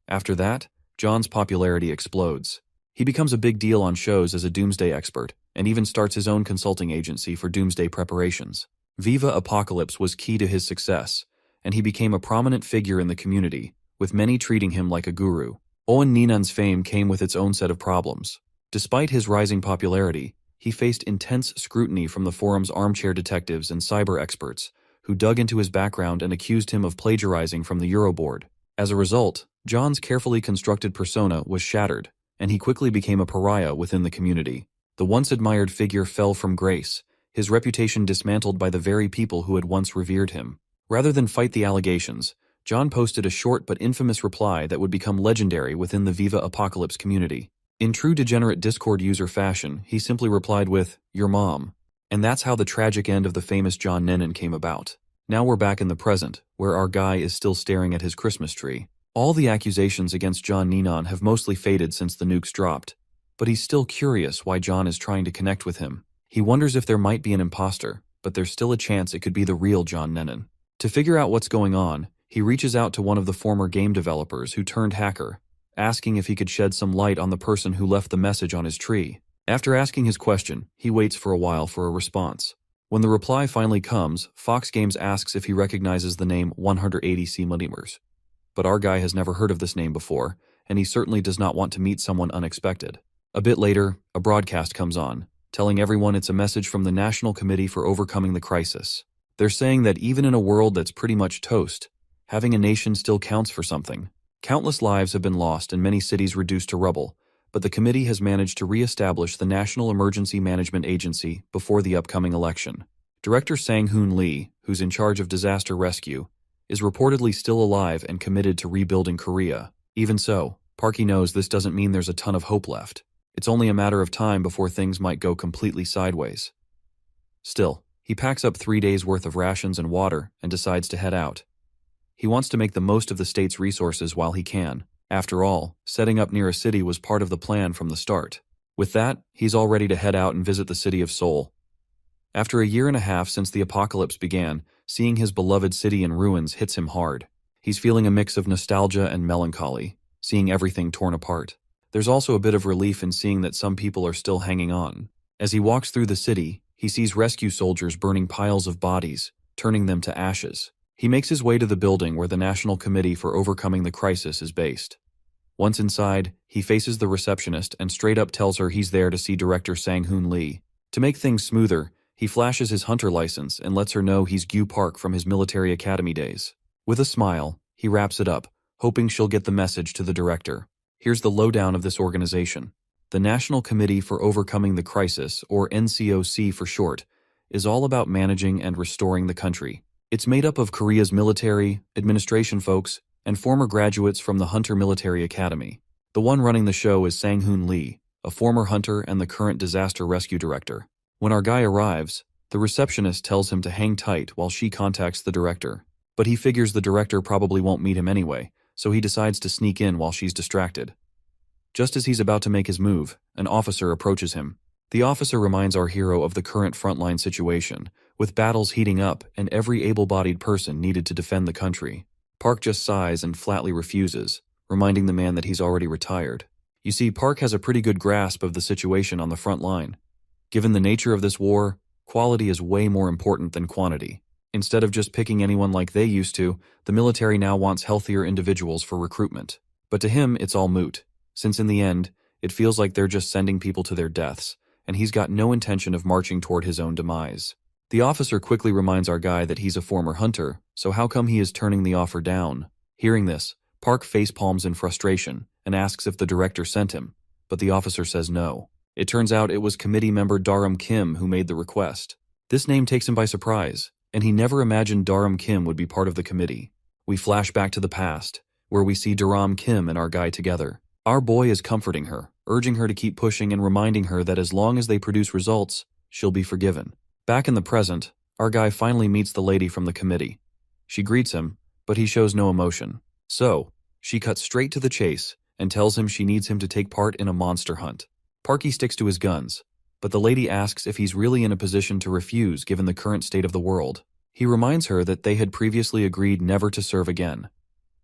After that, John's popularity explodes. He becomes a big deal on shows as a doomsday expert, and even starts his own consulting agency for doomsday preparations. Viva Apocalypse was key to his success, and he became a prominent figure in the community, with many treating him like a guru. Owen Ninan's fame came with its own set of problems. Despite his rising popularity, he faced intense scrutiny from the forum's armchair detectives and cyber experts, who dug into his background and accused him of plagiarizing from the Euroboard. As a result, John's carefully constructed persona was shattered, and he quickly became a pariah within the community. The once admired figure fell from grace, his reputation dismantled by the very people who had once revered him. Rather than fight the allegations, John posted a short but infamous reply that would become legendary within the Viva Apocalypse community. In true degenerate Discord user fashion, he simply replied with, "Your mom." And that's how the tragic end of the famous John Nennan came about. Now we're back in the present, where our guy is still staring at his Christmas tree. All the accusations against John Ninan have mostly faded since the nukes dropped, but he's still curious why John is trying to connect with him. He wonders if there might be an imposter, but there's still a chance it could be the real John Nennan. To figure out what's going on, he reaches out to one of the former game developers who turned hacker, asking if he could shed some light on the person who left the message on his tree. After asking his question, he waits for a while for a response. When the reply finally comes, Fox Games asks if he recognizes the name 180C. But our guy has never heard of this name before, and he certainly does not want to meet someone unexpected. A bit later, a broadcast comes on, telling everyone it's a message from the National Committee for Overcoming the Crisis. They're saying that even in a world that's pretty much toast, having a nation still counts for something. Countless lives have been lost and many cities reduced to rubble, but the committee has managed to re-establish the National Emergency Management Agency before the upcoming election. Director Sang-Hoon Lee, who's in charge of disaster rescue, is reportedly still alive and committed to rebuilding Korea. Even so, Parky knows this doesn't mean there's a ton of hope left. It's only a matter of time before things might go completely sideways. Still, he packs up 3 days' worth of rations and water and decides to head out. He wants to make the most of the state's resources while he can. After all, setting up near a city was part of the plan from the start. With that, he's all ready to head out and visit the city of Seoul. After a year and a half since the apocalypse began, seeing his beloved city in ruins hits him hard. He's feeling a mix of nostalgia and melancholy, seeing everything torn apart. There's also a bit of relief in seeing that some people are still hanging on. As he walks through the city, he sees rescue soldiers burning piles of bodies, turning them to ashes. He makes his way to the building where the National Committee for Overcoming the Crisis is based. Once inside, he faces the receptionist and straight up tells her he's there to see Director Sang-Hoon Lee. To make things smoother, he flashes his hunter license and lets her know he's Gyu Park from his military academy days. With a smile, he wraps it up, hoping she'll get the message to the director. Here's the lowdown of this organization. The National Committee for Overcoming the Crisis, or NCOC for short, is all about managing and restoring the country. It's made up of Korea's military, administration folks, and former graduates from the Hunter Military Academy. The one running the show is Sang-Hoon Lee, a former hunter and the current disaster rescue director. When our guy arrives, the receptionist tells him to hang tight while she contacts the director. But he figures the director probably won't meet him anyway, so he decides to sneak in while she's distracted. Just as he's about to make his move, an officer approaches him. The officer reminds our hero of the current frontline situation, with battles heating up and every able-bodied person needed to defend the country. Park just sighs and flatly refuses, reminding the man that he's already retired. You see, Park has a pretty good grasp of the situation on the front line. Given the nature of this war, quality is way more important than quantity. Instead of just picking anyone like they used to, the military now wants healthier individuals for recruitment. But to him, it's all moot, since in the end, it feels like they're just sending people to their deaths, and he's got no intention of marching toward his own demise. The officer quickly reminds our guy that he's a former hunter, so how come he is turning the offer down? Hearing this, Park facepalms in frustration and asks if the director sent him, but the officer says no. It turns out it was committee member Daram Kim who made the request. This name takes him by surprise, and he never imagined Daram Kim would be part of the committee. We flash back to the past, where we see Daram Kim and our guy together. Our boy is comforting her, urging her to keep pushing and reminding her that as long as they produce results, she'll be forgiven. Back in the present, our guy finally meets the lady from the committee. She greets him, but he shows no emotion. So, she cuts straight to the chase and tells him she needs him to take part in a monster hunt. Parky sticks to his guns, but the lady asks if he's really in a position to refuse given the current state of the world. He reminds her that they had previously agreed never to serve again.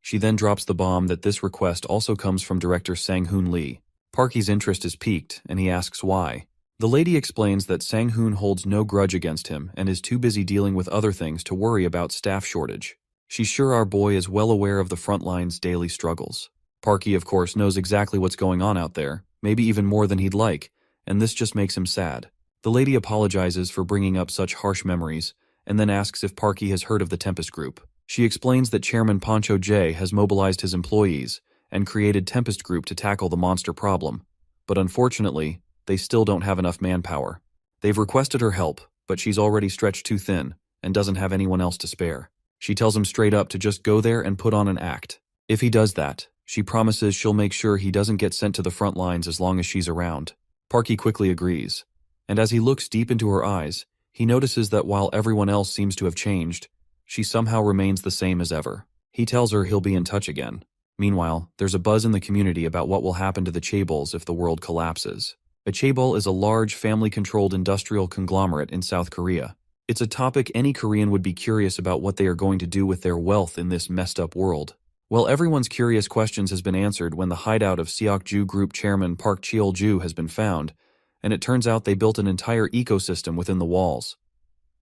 She then drops the bomb that this request also comes from director Sang-hoon Lee. Parky's interest is piqued, and he asks why. The lady explains that Sang-hoon holds no grudge against him and is too busy dealing with other things to worry about staff shortage. She's sure our boy is well aware of the front line's daily struggles. Parky, of course, knows exactly what's going on out there, maybe even more than he'd like, and this just makes him sad. The lady apologizes for bringing up such harsh memories, and then asks if Parky has heard of the Tempest Group. She explains that Chairman Poncho J has mobilized his employees and created Tempest Group to tackle the monster problem, but unfortunately, they still don't have enough manpower. They've requested her help, but she's already stretched too thin and doesn't have anyone else to spare. She tells him straight up to just go there and put on an act. If he does that, she promises she'll make sure he doesn't get sent to the front lines as long as she's around. Parky quickly agrees, and as he looks deep into her eyes, he notices that while everyone else seems to have changed, she somehow remains the same as ever. He tells her he'll be in touch again. Meanwhile, there's a buzz in the community about what will happen to the chaebols if the world collapses. A chaebol is a large, family-controlled industrial conglomerate in South Korea. It's a topic any Korean would be curious about what they are going to do with their wealth in this messed-up world. Well, everyone's curious questions has been answered when the hideout of Seokju Group chairman Park Cheol-ju has been found, and it turns out they built an entire ecosystem within the walls.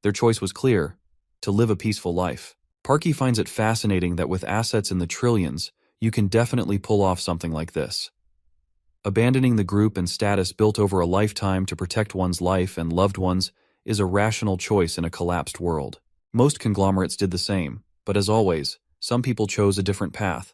Their choice was clear: to live a peaceful life. Parky finds it fascinating that with assets in the trillions, you can definitely pull off something like this. Abandoning the group and status built over a lifetime to protect one's life and loved ones is a rational choice in a collapsed world. Most conglomerates did the same, but as always, some people chose a different path.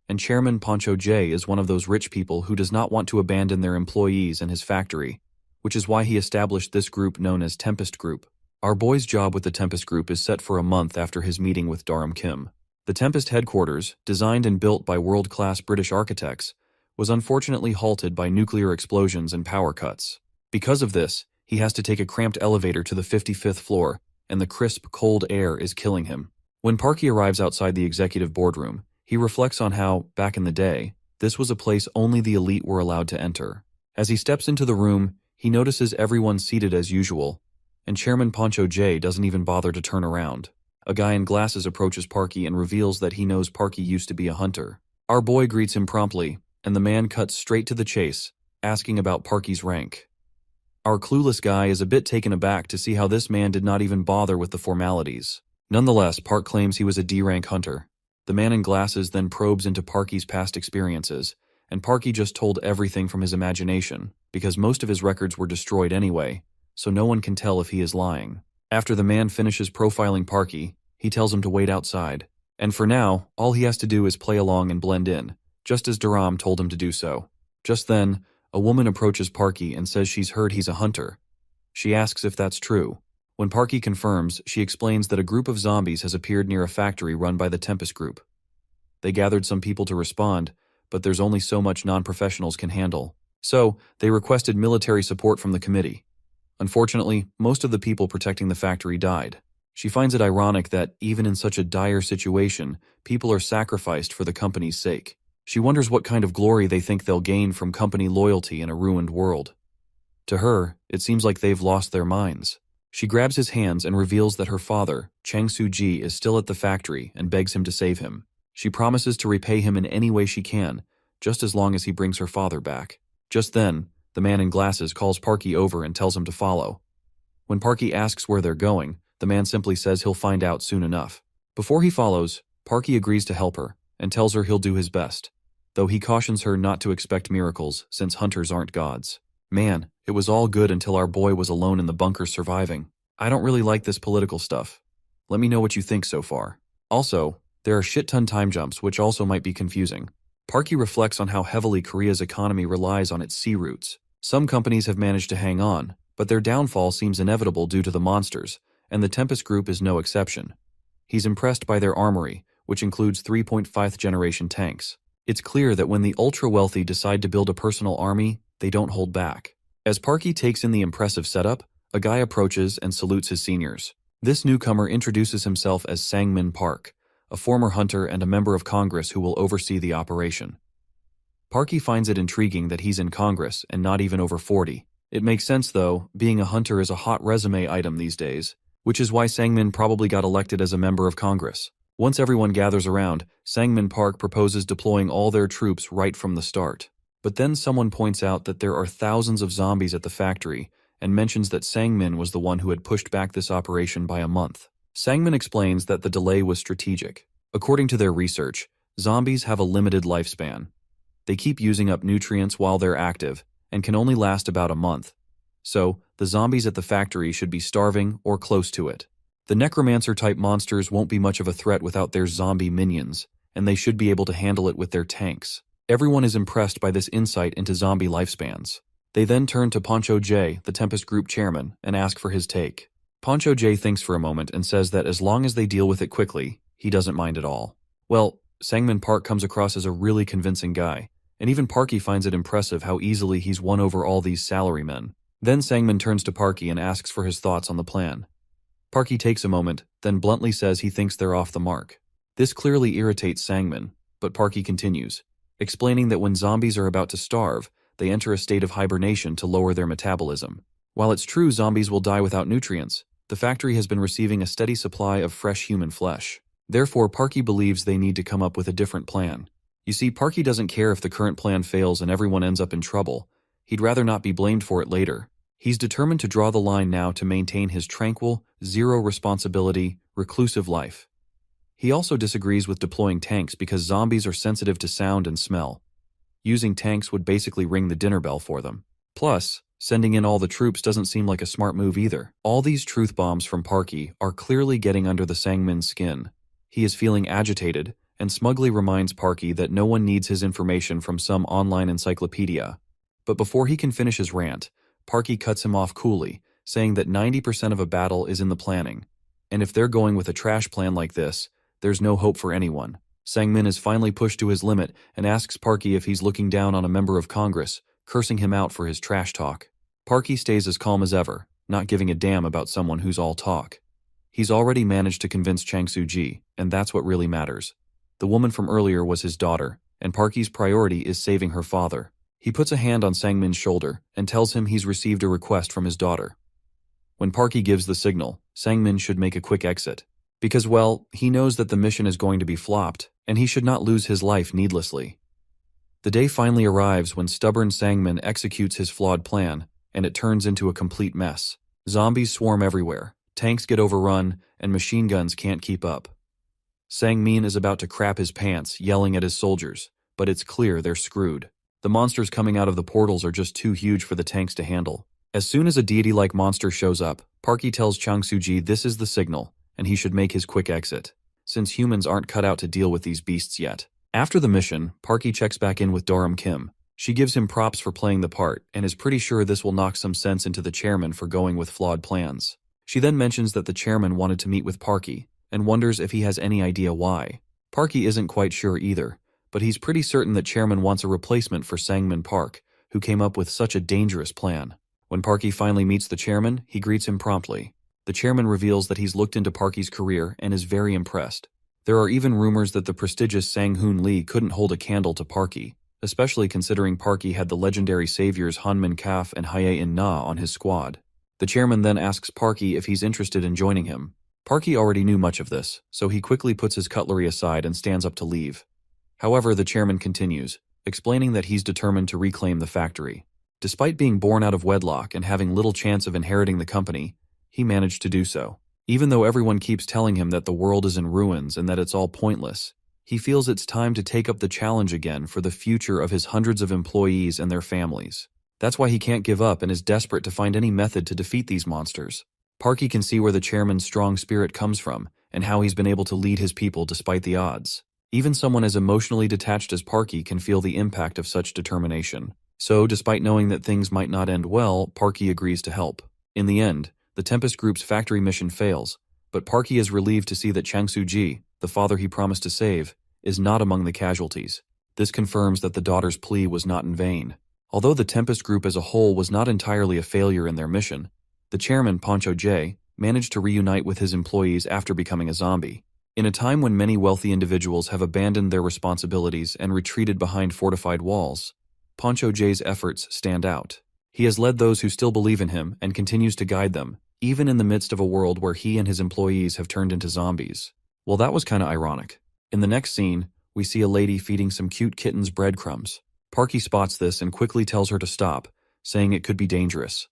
And Chairman Poncho J is one of those rich people who does not want to abandon their employees and his factory, which is why he established this group known as Tempest Group. Our boy's job with the Tempest Group is set for a month after his meeting with Daram Kim. The Tempest headquarters, designed and built by world-class British architects, was unfortunately halted by nuclear explosions and power cuts. Because of this, he has to take a cramped elevator to the 55th floor, and the crisp, cold air is killing him. When Parky arrives outside the executive boardroom, he reflects on how, back in the day, this was a place only the elite were allowed to enter. As he steps into the room, he notices everyone seated as usual, and Chairman Poncho J doesn't even bother to turn around. A guy in glasses approaches Parky and reveals that he knows Parky used to be a hunter. Our boy greets him promptly, and the man cuts straight to the chase, asking about Parky's rank. Our clueless guy is a bit taken aback to see how this man did not even bother with the formalities. Nonetheless, Park claims he was a D-rank hunter. The man in glasses then probes into Parky's past experiences, and Parky just told everything from his imagination, because most of his records were destroyed anyway, so no one can tell if he is lying. After the man finishes profiling Parky, he tells him to wait outside. And for now, all he has to do is play along and blend in, just as Daram told him to do so. Just then, a woman approaches Parky and says she's heard he's a hunter. She asks if that's true. When Parky confirms, she explains that a group of zombies has appeared near a factory run by the Tempest Group. They gathered some people to respond, but there's only so much non-professionals can handle. So, they requested military support from the committee. Unfortunately, most of the people protecting the factory died. She finds it ironic that, even in such a dire situation, people are sacrificed for the company's sake. She wonders what kind of glory they think they'll gain from company loyalty in a ruined world. To her, it seems like they've lost their minds. She grabs his hands and reveals that her father, Chang Soo-ji, is still at the factory and begs him to save him. She promises to repay him in any way she can, just as long as he brings her father back. Just then, the man in glasses calls Parky over and tells him to follow. When Parky asks where they're going, the man simply says he'll find out soon enough. Before he follows, Parky agrees to help her and tells her he'll do his best, though he cautions her not to expect miracles since hunters aren't gods. Man, it was all good until our boy was alone in the bunker surviving. I don't really like this political stuff. Let me know what you think so far. Also, there are shit-ton time jumps which also might be confusing. Parky reflects on how heavily Korea's economy relies on its sea routes. Some companies have managed to hang on, but their downfall seems inevitable due to the monsters, and the Tempest Group is no exception. He's impressed by their armory, which includes 3.5th generation tanks. It's clear that when the ultra-wealthy decide to build a personal army, they don't hold back. As Parky takes in the impressive setup, a guy approaches and salutes his seniors. This newcomer introduces himself as Sang-min Park, a former hunter and a member of Congress who will oversee the operation. Parky finds it intriguing that he's in Congress and not even over 40. It makes sense though, being a hunter is a hot resume item these days, which is why Sang-min probably got elected as a member of Congress. Once everyone gathers around, Sangmin Park proposes deploying all their troops right from the start. But then someone points out that there are thousands of zombies at the factory and mentions that Sangmin was the one who had pushed back this operation by a month. Sangmin explains that the delay was strategic. According to their research, zombies have a limited lifespan. They keep using up nutrients while they're active and can only last about a month. So, the zombies at the factory should be starving or close to it. The necromancer-type monsters won't be much of a threat without their zombie minions, and they should be able to handle it with their tanks. Everyone is impressed by this insight into zombie lifespans. They then turn to Poncho J, the Tempest Group chairman, and ask for his take. Poncho J thinks for a moment and says that as long as they deal with it quickly, he doesn't mind at all. Well, Sangmin Park comes across as a really convincing guy, and even Parky finds it impressive how easily he's won over all these salarymen. Then Sangmin turns to Parky and asks for his thoughts on the plan. Parky takes a moment, then bluntly says he thinks they're off the mark. This clearly irritates Sangmin, but Parky continues, explaining that when zombies are about to starve, they enter a state of hibernation to lower their metabolism. While it's true zombies will die without nutrients, the factory has been receiving a steady supply of fresh human flesh. Therefore, Parky believes they need to come up with a different plan. You see, Parky doesn't care if the current plan fails and everyone ends up in trouble. He'd rather not be blamed for it later. He's determined to draw the line now to maintain his tranquil, zero-responsibility, reclusive life. He also disagrees with deploying tanks because zombies are sensitive to sound and smell. Using tanks would basically ring the dinner bell for them. Plus, sending in all the troops doesn't seem like a smart move either. All these truth bombs from Parky are clearly getting under the Sangmin's skin. He is feeling agitated and smugly reminds Parky that no one needs his information from some online encyclopedia. But before he can finish his rant, Parky cuts him off coolly, saying that 90% of a battle is in the planning. And if they're going with a trash plan like this, there's no hope for anyone. Sangmin is finally pushed to his limit and asks Parky if he's looking down on a member of Congress, cursing him out for his trash talk. Parky stays as calm as ever, not giving a damn about someone who's all talk. He's already managed to convince Changsu-ji, and that's what really matters. The woman from earlier was his daughter, and Parky's priority is saving her father. He puts a hand on Sangmin's shoulder and tells him he's received a request from his daughter. When Parky gives the signal, Sangmin should make a quick exit. Because, well, he knows that the mission is going to be flopped, and he should not lose his life needlessly. The day finally arrives when stubborn Sangmin executes his flawed plan, and it turns into a complete mess. Zombies swarm everywhere, tanks get overrun, and machine guns can't keep up. Sangmin is about to crap his pants, yelling at his soldiers, but it's clear they're screwed. The monsters coming out of the portals are just too huge for the tanks to handle. As soon as a deity-like monster shows up, Parky tells Changsu-ji this is the signal, and he should make his quick exit, since humans aren't cut out to deal with these beasts yet. After the mission, Parky checks back in with Doram Kim. She gives him props for playing the part, and is pretty sure this will knock some sense into the chairman for going with flawed plans. She then mentions that the chairman wanted to meet with Parky, and wonders if he has any idea why. Parky isn't quite sure either, but he's pretty certain that chairman wants a replacement for Sangmin Park, who came up with such a dangerous plan. When Parky finally meets the chairman, he greets him promptly. The chairman reveals that he's looked into Parky's career and is very impressed. There are even rumors that the prestigious Sang-hoon Lee couldn't hold a candle to Parky, especially considering Parky had the legendary saviors Hanmin Kaf and Haye-in Na on his squad. The chairman then asks Parky if he's interested in joining him. Parky already knew much of this, so he quickly puts his cutlery aside and stands up to leave. However, the chairman continues, explaining that he's determined to reclaim the factory. Despite being born out of wedlock and having little chance of inheriting the company, he managed to do so. Even though everyone keeps telling him that the world is in ruins and that it's all pointless, he feels it's time to take up the challenge again for the future of his hundreds of employees and their families. That's why he can't give up and is desperate to find any method to defeat these monsters. Parky can see where the chairman's strong spirit comes from and how he's been able to lead his people despite the odds. Even someone as emotionally detached as Parky can feel the impact of such determination. So, despite knowing that things might not end well, Parky agrees to help. In the end, the Tempest Group's factory mission fails, but Parky is relieved to see that Changsu-ji, the father he promised to save, is not among the casualties. This confirms that the daughter's plea was not in vain. Although the Tempest Group as a whole was not entirely a failure in their mission, the chairman, Poncho J, managed to reunite with his employees after becoming a zombie. In a time when many wealthy individuals have abandoned their responsibilities and retreated behind fortified walls, Poncho J's efforts stand out. He has led those who still believe in him and continues to guide them, even in the midst of a world where he and his employees have turned into zombies. Well, that was kinda ironic. In the next scene, we see a lady feeding some cute kittens breadcrumbs. Parky spots this and quickly tells her to stop, saying it could be dangerous.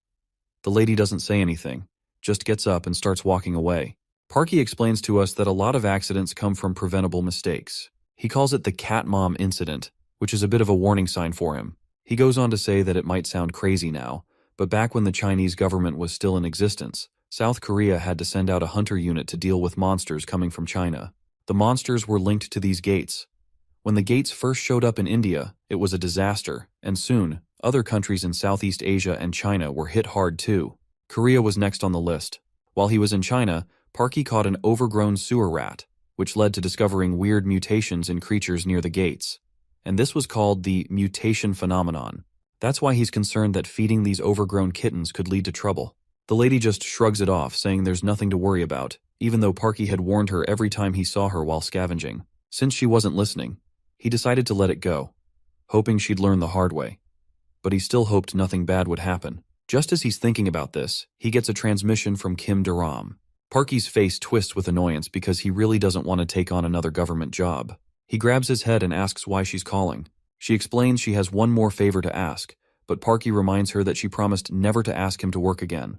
The lady doesn't say anything, just gets up and starts walking away. Parky explains to us that a lot of accidents come from preventable mistakes. He calls it the cat mom incident, which is a bit of a warning sign for him. He goes on to say that it might sound crazy now, but back when the Chinese government was still in existence, South Korea had to send out a hunter unit to deal with monsters coming from China. The monsters were linked to these gates. When the gates first showed up in India, it was a disaster, and soon, other countries in Southeast Asia and China were hit hard too. Korea was next on the list. While he was in China, Parky caught an overgrown sewer rat, which led to discovering weird mutations in creatures near the gates. And this was called the mutation phenomenon. That's why he's concerned that feeding these overgrown kittens could lead to trouble. The lady just shrugs it off, saying there's nothing to worry about, even though Parky had warned her every time he saw her while scavenging. Since she wasn't listening, he decided to let it go, hoping she'd learn the hard way. But he still hoped nothing bad would happen. Just as he's thinking about this, he gets a transmission from Kim Durham. Parky's face twists with annoyance because he really doesn't want to take on another government job. He grabs his head and asks why she's calling. She explains she has one more favor to ask, but Parky reminds her that she promised never to ask him to work again.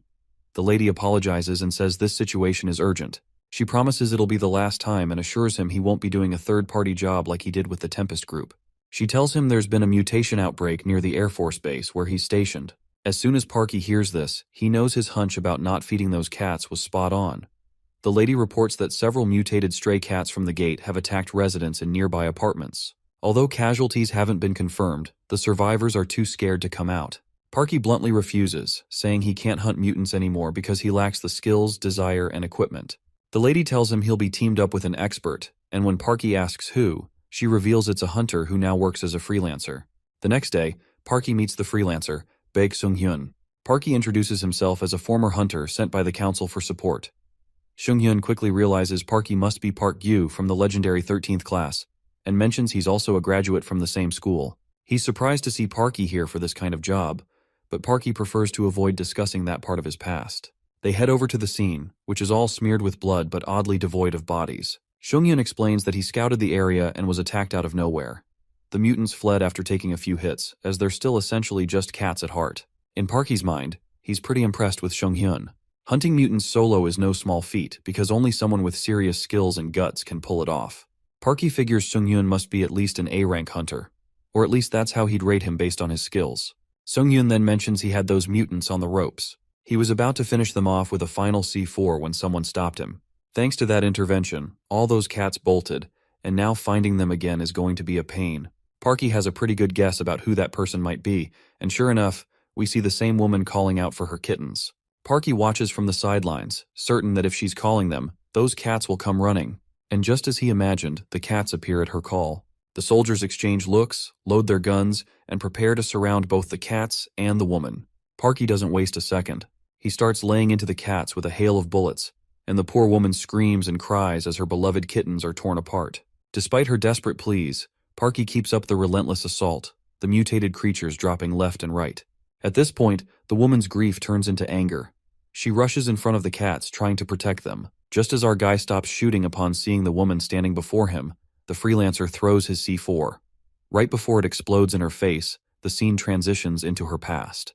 The lady apologizes and says this situation is urgent. She promises it'll be the last time and assures him he won't be doing a third-party job like he did with the Tempest Group. She tells him there's been a mutation outbreak near the Air Force Base where he's stationed. As soon as Parky hears this, he knows his hunch about not feeding those cats was spot on. The lady reports that several mutated stray cats from the gate have attacked residents in nearby apartments. Although casualties haven't been confirmed, the survivors are too scared to come out. Parky bluntly refuses, saying he can't hunt mutants anymore because he lacks the skills, desire, and equipment. The lady tells him he'll be teamed up with an expert, and when Parky asks who, she reveals it's a hunter who now works as a freelancer. The next day, Parky meets the freelancer, Baek Sung-hyun. Parky introduces himself as a former hunter sent by the council for support. Sung-hyun quickly realizes Parky must be Park Gyu from the legendary 13th class, and mentions he's also a graduate from the same school. He's surprised to see Parky here for this kind of job, but Parky prefers to avoid discussing that part of his past. They head over to the scene, which is all smeared with blood but oddly devoid of bodies. Sung-hyun explains that he scouted the area and was attacked out of nowhere. The mutants fled after taking a few hits, as they're still essentially just cats at heart. In Parky's mind, he's pretty impressed with Sung-hyun. Hunting mutants solo is no small feat, because only someone with serious skills and guts can pull it off. Parky figures Sung-hyun must be at least an A-rank hunter, or at least that's how he'd rate him based on his skills. Sung-hyun then mentions he had those mutants on the ropes. He was about to finish them off with a final C4 when someone stopped him. Thanks to that intervention, all those cats bolted, and now finding them again is going to be a pain. Parky has a pretty good guess about who that person might be, and sure enough, we see the same woman calling out for her kittens. Parky watches from the sidelines, certain that if she's calling them, those cats will come running. And just as he imagined, the cats appear at her call. The soldiers exchange looks, load their guns, and prepare to surround both the cats and the woman. Parky doesn't waste a second. He starts laying into the cats with a hail of bullets, and the poor woman screams and cries as her beloved kittens are torn apart. Despite her desperate pleas, Parky keeps up the relentless assault, the mutated creatures dropping left and right. At this point, the woman's grief turns into anger. She rushes in front of the cats, trying to protect them. Just as our guy stops shooting upon seeing the woman standing before him, the freelancer throws his C4. Right before it explodes in her face, the scene transitions into her past.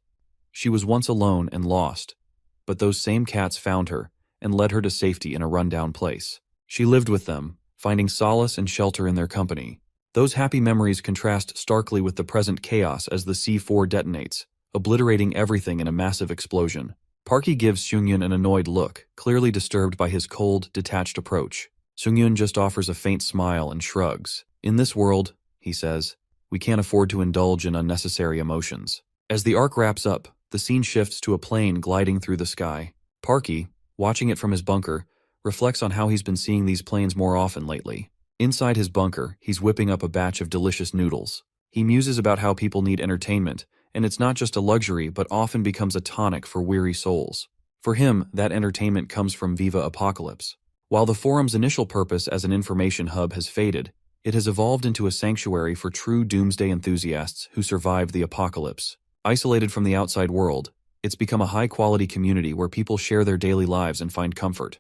She was once alone and lost, but those same cats found her and led her to safety in a rundown place. She lived with them, finding solace and shelter in their company. Those happy memories contrast starkly with the present chaos as the C4 detonates, obliterating everything in a massive explosion. Parky gives Sung-hyun an annoyed look, clearly disturbed by his cold, detached approach. Sung-hyun just offers a faint smile and shrugs. In this world, he says, we can't afford to indulge in unnecessary emotions. As the arc wraps up, the scene shifts to a plane gliding through the sky. Parky, watching it from his bunker, reflects on how he's been seeing these planes more often lately. Inside his bunker, he's whipping up a batch of delicious noodles. He muses about how people need entertainment, and it's not just a luxury but often becomes a tonic for weary souls. For him, that entertainment comes from Viva Apocalypse. While the forum's initial purpose as an information hub has faded, it has evolved into a sanctuary for true doomsday enthusiasts who survived the apocalypse. Isolated from the outside world, it's become a high-quality community where people share their daily lives and find comfort.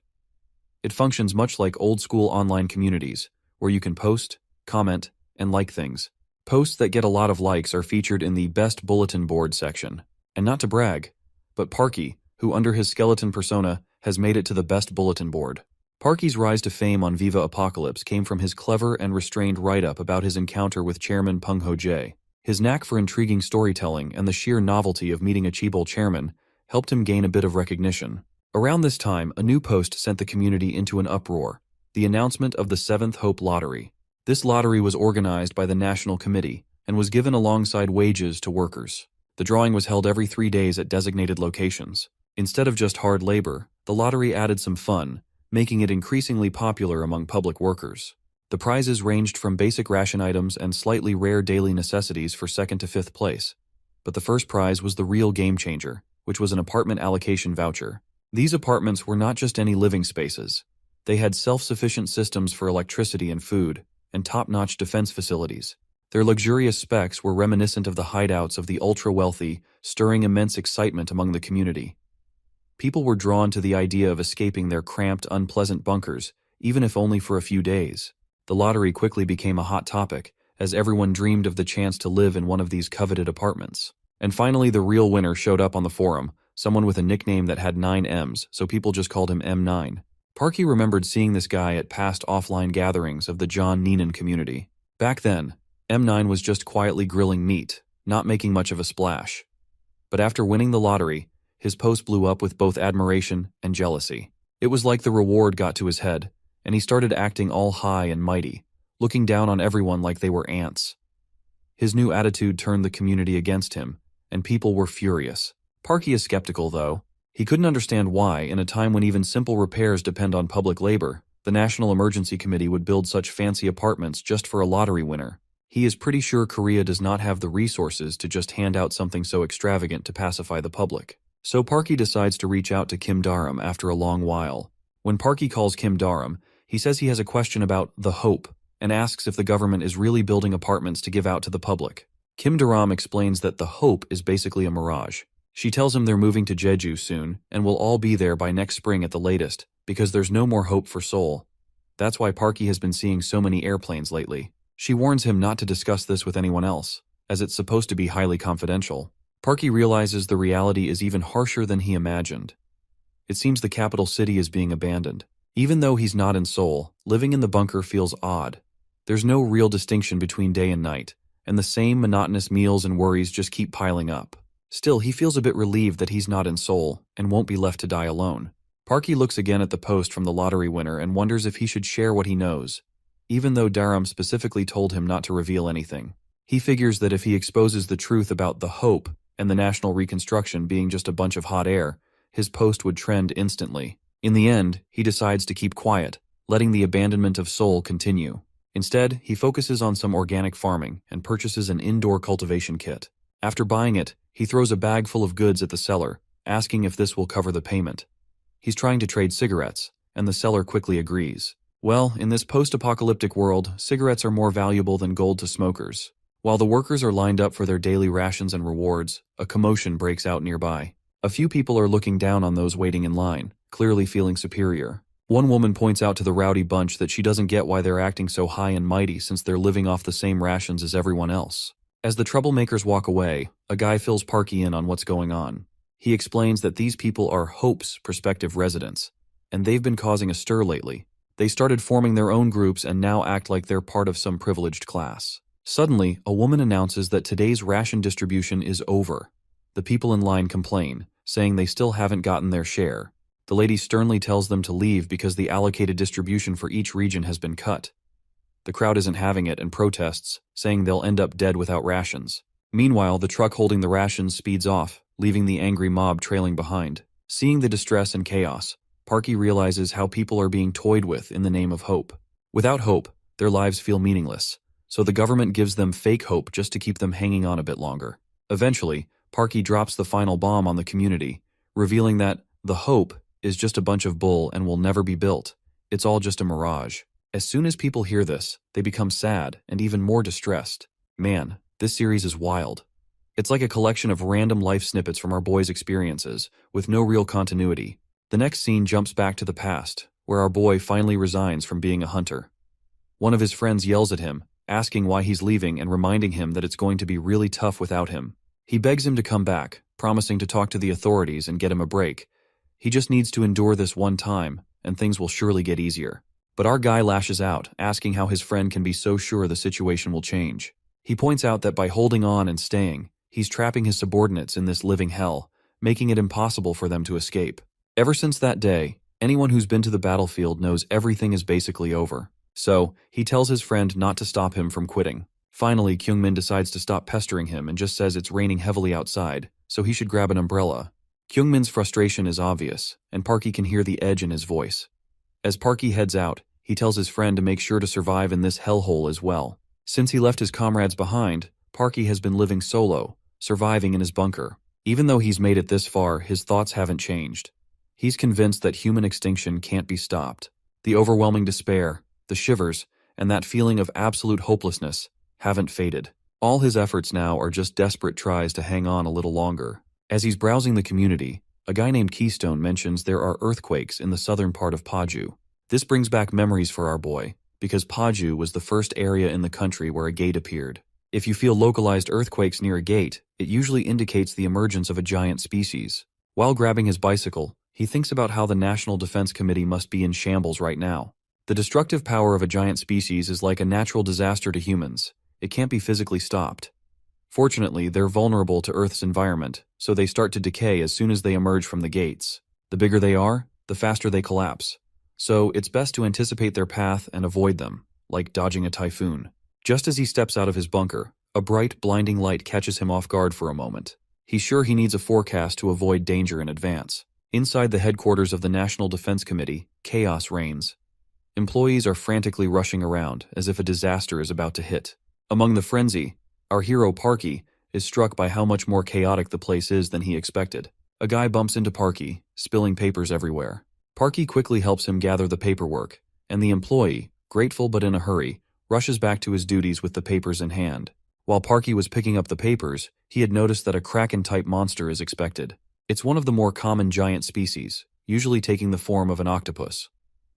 It functions much like old-school online communities, where you can post, comment, and like things. Posts that get a lot of likes are featured in the Best Bulletin Board section. And not to brag, but Parky, who under his skeleton persona has made it to the Best Bulletin Board. Parky's rise to fame on Viva Apocalypse came from his clever and restrained write-up about his encounter with Chairman Peng Ho-jae. His knack for intriguing storytelling and the sheer novelty of meeting a chaebol chairman helped him gain a bit of recognition. Around this time, a new post sent the community into an uproar: the announcement of the 7th Hope Lottery. This lottery was organized by the National Committee and was given alongside wages to workers. The drawing was held every 3 days at designated locations. Instead of just hard labor, the lottery added some fun, making it increasingly popular among public workers. The prizes ranged from basic ration items and slightly rare daily necessities for 2nd to 5th place. But the first prize was the real game changer, which was an apartment allocation voucher. These apartments were not just any living spaces. They had self-sufficient systems for electricity and food, and top-notch defense facilities. Their luxurious specs were reminiscent of the hideouts of the ultra-wealthy, stirring immense excitement among the community. People were drawn to the idea of escaping their cramped, unpleasant bunkers, even if only for a few days. The lottery quickly became a hot topic, as everyone dreamed of the chance to live in one of these coveted apartments. And finally, the real winner showed up on the forum, someone with a nickname that had 9 M's, so people just called him M9. Parky remembered seeing this guy at past offline gatherings of the John Neenan community. Back then, M9 was just quietly grilling meat, not making much of a splash. But after winning the lottery, his post blew up with both admiration and jealousy. It was like the reward got to his head, and he started acting all high and mighty, looking down on everyone like they were ants. His new attitude turned the community against him, and people were furious. Parky is skeptical, though. He couldn't understand why, in a time when even simple repairs depend on public labor, the National Emergency Committee would build such fancy apartments just for a lottery winner. He is pretty sure Korea does not have the resources to just hand out something so extravagant to pacify the public. So Parky decides to reach out to Kim Daram after a long while. When Parky calls Kim Daram, he says he has a question about the Hope and asks if the government is really building apartments to give out to the public. Kim Daram explains that the Hope is basically a mirage. She tells him they're moving to Jeju soon and will all be there by next spring at the latest because there's no more hope for Seoul. That's why Parky has been seeing so many airplanes lately. She warns him not to discuss this with anyone else, as it's supposed to be highly confidential. Parky realizes the reality is even harsher than he imagined. It seems the capital city is being abandoned. Even though he's not in Seoul, living in the bunker feels odd. There's no real distinction between day and night, and the same monotonous meals and worries just keep piling up. Still, he feels a bit relieved that he's not in Seoul and won't be left to die alone. Parky looks again at the post from the lottery winner and wonders if he should share what he knows, even though Daram specifically told him not to reveal anything. He figures that if he exposes the truth about the Hope and the national reconstruction being just a bunch of hot air, his post would trend instantly. In the end, he decides to keep quiet, letting the abandonment of Seoul continue. Instead, he focuses on some organic farming and purchases an indoor cultivation kit. After buying it, he throws a bag full of goods at the seller, asking if this will cover the payment. He's trying to trade cigarettes, and the seller quickly agrees. Well, in this post-apocalyptic world, cigarettes are more valuable than gold to smokers. While the workers are lined up for their daily rations and rewards, a commotion breaks out nearby. A few people are looking down on those waiting in line, clearly feeling superior. One woman points out to the rowdy bunch that she doesn't get why they're acting so high and mighty since they're living off the same rations as everyone else. As the troublemakers walk away, a guy fills Parky in on what's going on. He explains that these people are Hope's prospective residents, and they've been causing a stir lately. They started forming their own groups and now act like they're part of some privileged class. Suddenly, a woman announces that today's ration distribution is over. The people in line complain, saying they still haven't gotten their share. The lady sternly tells them to leave because the allocated distribution for each region has been cut. The crowd isn't having it and protests, saying they'll end up dead without rations. Meanwhile, the truck holding the rations speeds off, leaving the angry mob trailing behind. Seeing the distress and chaos, Parky realizes how people are being toyed with in the name of hope. Without hope, their lives feel meaningless, so the government gives them fake hope just to keep them hanging on a bit longer. Eventually, Parky drops the final bomb on the community, revealing that the hope is just a bunch of bull and will never be built. It's all just a mirage. As soon as people hear this, they become sad and even more distressed. Man, this series is wild. It's like a collection of random life snippets from our boys' experiences, with no real continuity. The next scene jumps back to the past, where our boy finally resigns from being a hunter. One of his friends yells at him, asking why he's leaving and reminding him that it's going to be really tough without him. He begs him to come back, promising to talk to the authorities and get him a break. He just needs to endure this one time, and things will surely get easier. But our guy lashes out, asking how his friend can be so sure the situation will change. He points out that by holding on and staying, he's trapping his subordinates in this living hell, making it impossible for them to escape. Ever since that day, anyone who's been to the battlefield knows everything is basically over. So, he tells his friend not to stop him from quitting. Finally, Kyungmin decides to stop pestering him and just says it's raining heavily outside, so he should grab an umbrella. Kyungmin's frustration is obvious, and Parky can hear the edge in his voice. As Parky heads out, he tells his friend to make sure to survive in this hellhole as well. Since he left his comrades behind, Parky has been living solo, surviving in his bunker. Even though he's made it this far, his thoughts haven't changed. He's convinced that human extinction can't be stopped. The overwhelming despair, the shivers, and that feeling of absolute hopelessness haven't faded. All his efforts now are just desperate tries to hang on a little longer. As he's browsing the community, a guy named Keystone mentions there are earthquakes in the southern part of Paju. This brings back memories for our boy, because Paju was the first area in the country where a gate appeared. If you feel localized earthquakes near a gate, it usually indicates the emergence of a giant species. While grabbing his bicycle, he thinks about how the National Defense Committee must be in shambles right now. The destructive power of a giant species is like a natural disaster to humans. It can't be physically stopped. Fortunately, they're vulnerable to Earth's environment, so they start to decay as soon as they emerge from the gates. The bigger they are, the faster they collapse. So, it's best to anticipate their path and avoid them, like dodging a typhoon. Just as he steps out of his bunker, a bright, blinding light catches him off guard for a moment. He's sure he needs a forecast to avoid danger in advance. Inside the headquarters of the National Defense Committee, chaos reigns. Employees are frantically rushing around, as if a disaster is about to hit. Among the frenzy, our hero Parky is struck by how much more chaotic the place is than he expected. A guy bumps into Parky, spilling papers everywhere. Parky quickly helps him gather the paperwork, and the employee, grateful but in a hurry, rushes back to his duties with the papers in hand. While Parky was picking up the papers, he had noticed that a kraken-type monster is expected. It's one of the more common giant species, usually taking the form of an octopus.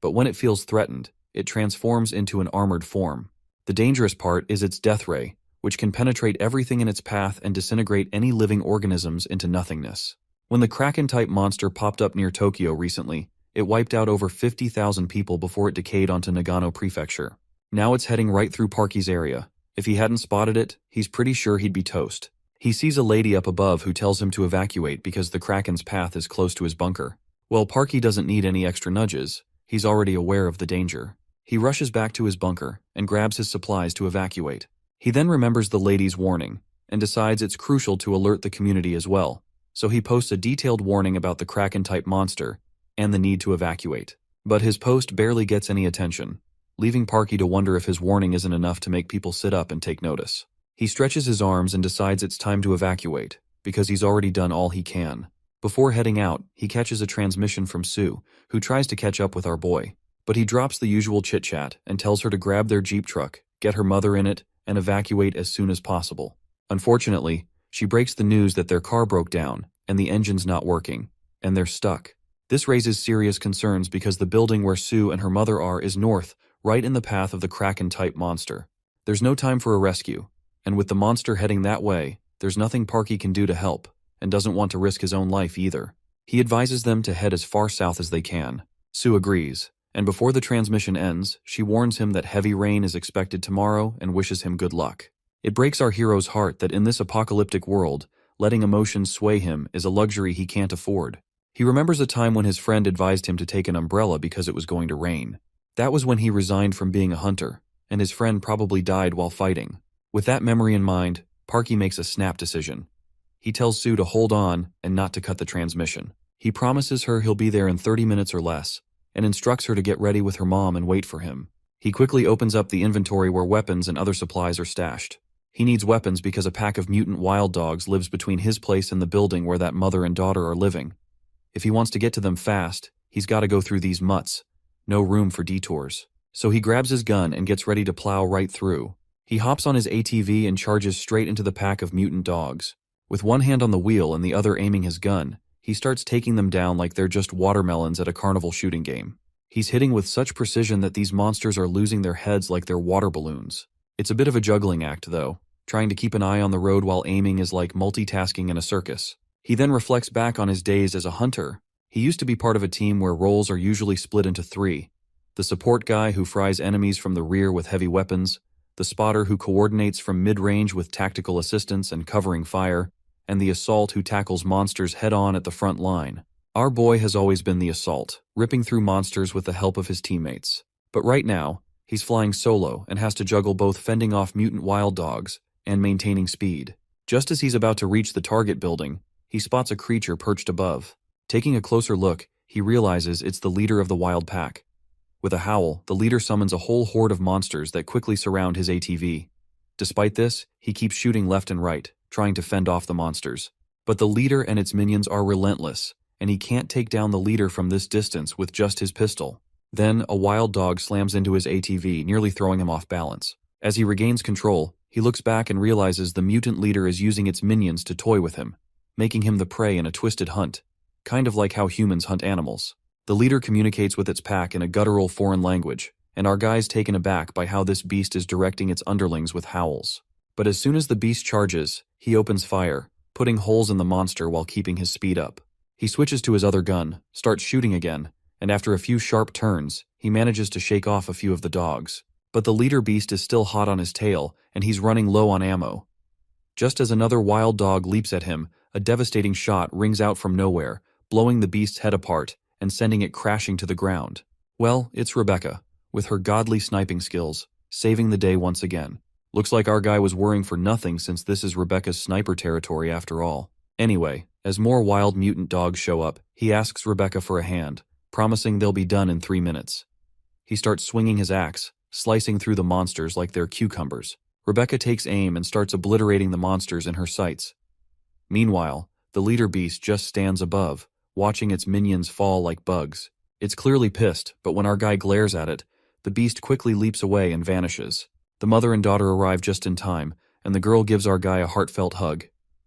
But when it feels threatened, it transforms into an armored form. The dangerous part is its death ray, which can penetrate everything in its path and disintegrate any living organisms into nothingness. When the kraken-type monster popped up near Tokyo recently, it wiped out over 50,000 people before it decayed onto Nagano Prefecture. Now it's heading right through Parky's area. If he hadn't spotted it, he's pretty sure he'd be toast. He sees a lady up above who tells him to evacuate because the kraken's path is close to his bunker. Well, Parky doesn't need any extra nudges. He's already aware of the danger. He rushes back to his bunker and grabs his supplies to evacuate. He then remembers the lady's warning and decides it's crucial to alert the community as well. So he posts a detailed warning about the kraken-type monster and the need to evacuate. But his post barely gets any attention, leaving Parky to wonder if his warning isn't enough to make people sit up and take notice. He stretches his arms and decides it's time to evacuate, because he's already done all he can. Before heading out, he catches a transmission from Sue, who tries to catch up with our boy. But he drops the usual chit-chat and tells her to grab their Jeep truck, get her mother in it, and evacuate as soon as possible. Unfortunately, she breaks the news that their car broke down, and the engine's not working, and they're stuck. This raises serious concerns because the building where Sue and her mother are is north, right in the path of the kraken-type monster. There's no time for a rescue, and with the monster heading that way, there's nothing Parky can do to help, and doesn't want to risk his own life either. He advises them to head as far south as they can. Sue agrees, and before the transmission ends, she warns him that heavy rain is expected tomorrow and wishes him good luck. It breaks our hero's heart that in this apocalyptic world, letting emotions sway him is a luxury he can't afford. He remembers a time when his friend advised him to take an umbrella because it was going to rain. That was when he resigned from being a hunter, and his friend probably died while fighting. With that memory in mind, Parky makes a snap decision. He tells Sue to hold on and not to cut the transmission. He promises her he'll be there in 30 minutes or less, and instructs her to get ready with her mom and wait for him. He quickly opens up the inventory where weapons and other supplies are stashed. He needs weapons because a pack of mutant wild dogs lives between his place and the building where that mother and daughter are living. If he wants to get to them fast, he's got to go through these mutts. No room for detours. So he grabs his gun and gets ready to plow right through. He hops on his ATV and charges straight into the pack of mutant dogs. With one hand on the wheel and the other aiming his gun, he starts taking them down like they're just watermelons at a carnival shooting game. He's hitting with such precision that these monsters are losing their heads like they're water balloons. It's a bit of a juggling act, though. Trying to keep an eye on the road while aiming is like multitasking in a circus. He then reflects back on his days as a hunter. He used to be part of a team where roles are usually split into three: the support guy who fries enemies from the rear with heavy weapons, the spotter who coordinates from mid-range with tactical assistance and covering fire, and the assault who tackles monsters head-on at the front line. Our boy has always been the assault, ripping through monsters with the help of his teammates. But right now, he's flying solo and has to juggle both fending off mutant wild dogs and maintaining speed. Just as he's about to reach the target building, he spots a creature perched above. Taking a closer look, he realizes it's the leader of the wild pack. With a howl, the leader summons a whole horde of monsters that quickly surround his ATV. Despite this, he keeps shooting left and right, trying to fend off the monsters. But the leader and its minions are relentless, and he can't take down the leader from this distance with just his pistol. Then, a wild dog slams into his ATV, nearly throwing him off balance. As he regains control, he looks back and realizes the mutant leader is using its minions to toy with him, making him the prey in a twisted hunt, kind of like how humans hunt animals. The leader communicates with its pack in a guttural foreign language, and our guy's taken aback by how this beast is directing its underlings with howls. But as soon as the beast charges, he opens fire, putting holes in the monster while keeping his speed up. He switches to his other gun, starts shooting again, and after a few sharp turns, he manages to shake off a few of the dogs. But the leader beast is still hot on his tail, and he's running low on ammo. Just as another wild dog leaps at him, a devastating shot rings out from nowhere, blowing the beast's head apart and sending it crashing to the ground. Well, it's Rebecca, with her godly sniping skills, saving the day once again. Looks like our guy was worrying for nothing, since this is Rebecca's sniper territory after all. Anyway, as more wild mutant dogs show up, he asks Rebecca for a hand, promising they'll be done in 3 minutes. He starts swinging his axe, slicing through the monsters like they're cucumbers. Rebecca takes aim and starts obliterating the monsters in her sights. Meanwhile, the leader beast just stands above, watching its minions fall like bugs. It's clearly pissed, but when our guy glares at it, the beast quickly leaps away and vanishes. The mother and daughter arrive just in time, and the girl gives our guy a heartfelt hug.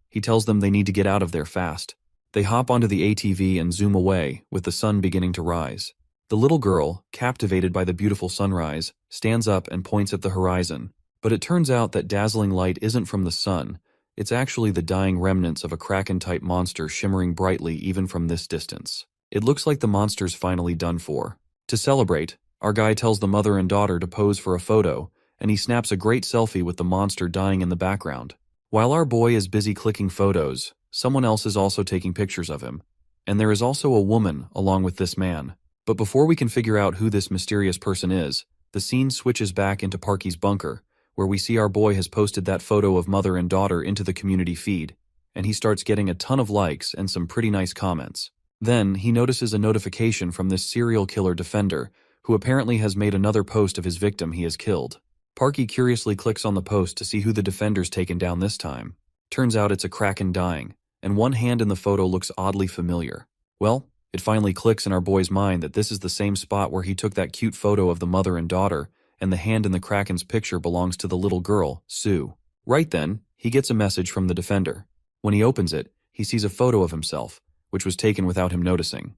He tells them they need to get out of there fast. They hop onto the ATV and zoom away, with the sun beginning to rise. The little girl, captivated by the beautiful sunrise, stands up and points at the horizon. But it turns out that dazzling light isn't from the sun. It's actually the dying remnants of a kraken-type monster shimmering brightly even from this distance. It looks like the monster's finally done for. To celebrate, our guy tells the mother and daughter to pose for a photo, and he snaps a great selfie with the monster dying in the background. While our boy is busy clicking photos, someone else is also taking pictures of him. And there is also a woman along with this man. But before we can figure out who this mysterious person is, the scene switches back into Parky's bunker, where we see our boy has posted that photo of mother and daughter into the community feed, and he starts getting a ton of likes and some pretty nice comments. Then, he notices a notification from this serial killer defender, who apparently has made another post of his victim he has killed. Parky curiously clicks on the post to see who the defender's taken down this time. Turns out it's a kraken dying, and one hand in the photo looks oddly familiar. Well, it finally clicks in our boy's mind that this is the same spot where he took that cute photo of the mother and daughter, and the hand in the kraken's picture belongs to the little girl, Sue. Right then, he gets a message from the defender. When he opens it, he sees a photo of himself, which was taken without him noticing.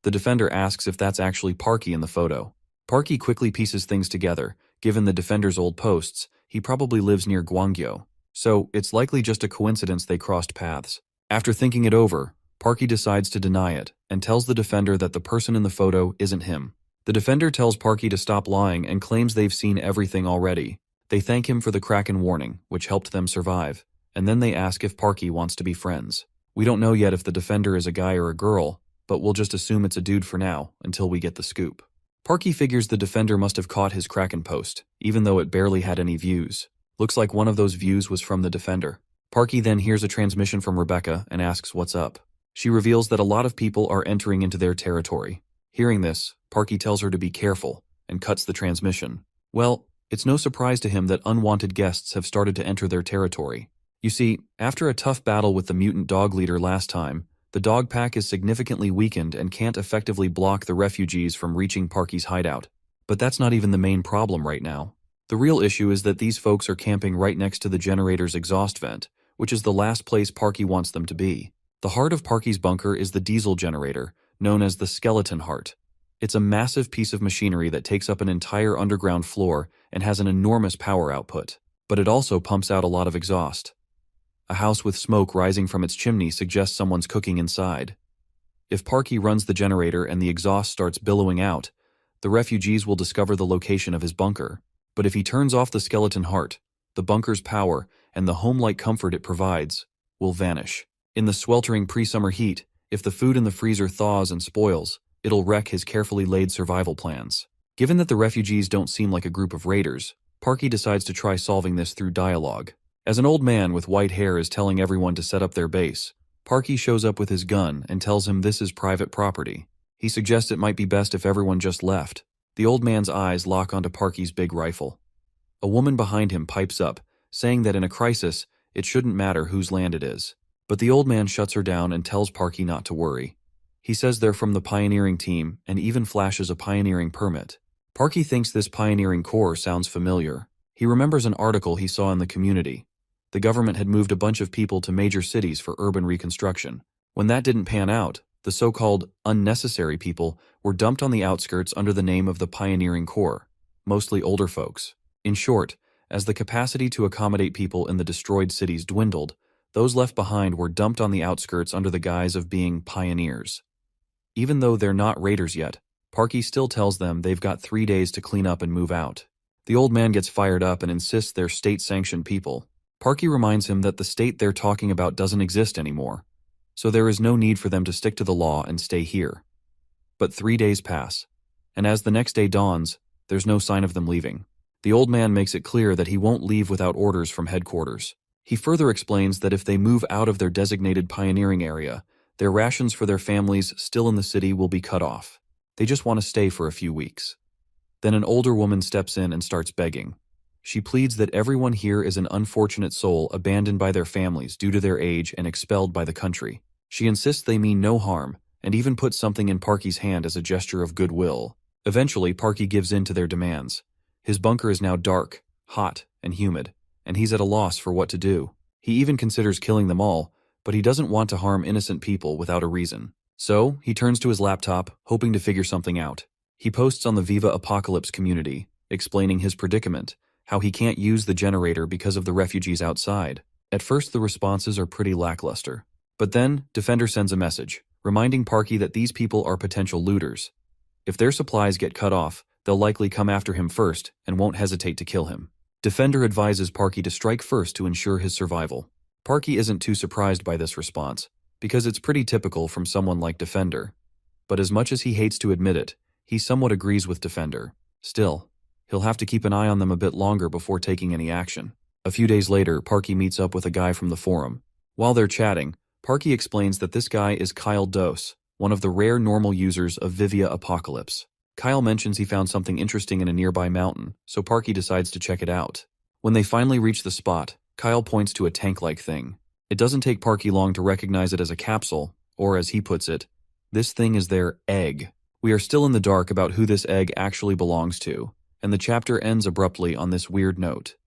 The defender asks if that's actually Parky in the photo. Parky quickly pieces things together. Given the defender's old posts, he probably lives near Gwangyo, so it's likely just a coincidence they crossed paths. After thinking it over, Parky decides to deny it and tells the defender that the person in the photo isn't him. The defender tells Parky to stop lying and claims they've seen everything already. They thank him for the kraken warning, which helped them survive, and then they ask if Parky wants to be friends. We don't know yet if the defender is a guy or a girl, but we'll just assume it's a dude for now, until we get the scoop. Parky figures the defender must have caught his kraken post, even though it barely had any views. Looks like one of those views was from the defender. Parky then hears a transmission from Rebecca and asks what's up. She reveals that a lot of people are entering into their territory. Hearing this, Parky tells her to be careful, and cuts the transmission. Well, it's no surprise to him that unwanted guests have started to enter their territory. You see, after a tough battle with the mutant dog leader last time, the dog pack is significantly weakened and can't effectively block the refugees from reaching Parky's hideout. But that's not even the main problem right now. The real issue is that these folks are camping right next to the generator's exhaust vent, which is the last place Parky wants them to be. The heart of Parky's bunker is the diesel generator, known as the skeleton heart. It's a massive piece of machinery that takes up an entire underground floor and has an enormous power output. But it also pumps out a lot of exhaust. A house with smoke rising from its chimney suggests someone's cooking inside. If Parky runs the generator and the exhaust starts billowing out, the refugees will discover the location of his bunker. But if he turns off the skeleton heart, the bunker's power and the home-like comfort it provides will vanish. In the sweltering pre-summer heat, if the food in the freezer thaws and spoils, it'll wreck his carefully laid survival plans. Given that the refugees don't seem like a group of raiders, Parky decides to try solving this through dialogue. As an old man with white hair is telling everyone to set up their base, Parky shows up with his gun and tells him this is private property. He suggests it might be best if everyone just left. The old man's eyes lock onto Parky's big rifle. A woman behind him pipes up, saying that in a crisis, it shouldn't matter whose land it is. But the old man shuts her down and tells Parky not to worry. He says they're from the pioneering team and even flashes a pioneering permit. Parky thinks this pioneering corps sounds familiar. He remembers an article he saw in the community. The government had moved a bunch of people to major cities for urban reconstruction. When that didn't pan out, the so-called unnecessary people were dumped on the outskirts under the name of the pioneering corps, mostly older folks. In short, as the capacity to accommodate people in the destroyed cities dwindled, those left behind were dumped on the outskirts under the guise of being pioneers. Even though they're not raiders yet, Parky still tells them they've got 3 days to clean up and move out. The old man gets fired up and insists they're state-sanctioned people. Parky reminds him that the state they're talking about doesn't exist anymore, so there is no need for them to stick to the law and stay here. But 3 days pass, and as the next day dawns, there's no sign of them leaving. The old man makes it clear that he won't leave without orders from headquarters. He further explains that if they move out of their designated pioneering area, their rations for their families still in the city will be cut off. They just want to stay for a few weeks. Then an older woman steps in and starts begging. She pleads that everyone here is an unfortunate soul abandoned by their families due to their age and expelled by the country. She insists they mean no harm, and even puts something in Parky's hand as a gesture of goodwill. Eventually, Parky gives in to their demands. His bunker is now dark, hot, and humid, and he's at a loss for what to do. He even considers killing them all, but he doesn't want to harm innocent people without a reason. So, he turns to his laptop, hoping to figure something out. He posts on the Viva Apocalypse community, explaining his predicament, how he can't use the generator because of the refugees outside. At first, the responses are pretty lackluster. But then, Defender sends a message, reminding Parky that these people are potential looters. If their supplies get cut off, they'll likely come after him first and won't hesitate to kill him. Defender advises Parky to strike first to ensure his survival. Parky isn't too surprised by this response, because it's pretty typical from someone like Defender. But as much as he hates to admit it, he somewhat agrees with Defender. Still, he'll have to keep an eye on them a bit longer before taking any action. A few days later, Parky meets up with a guy from the forum. While they're chatting, Parky explains that this guy is Kyle Dose, one of the rare normal users of Vivia Apocalypse. Kyle mentions he found something interesting in a nearby mountain, so Parky decides to check it out. When they finally reach the spot, Kyle points to a tank-like thing. It doesn't take Parky long to recognize it as a capsule, or as he puts it, this thing is their egg. We are still in the dark about who this egg actually belongs to, and the chapter ends abruptly on this weird note.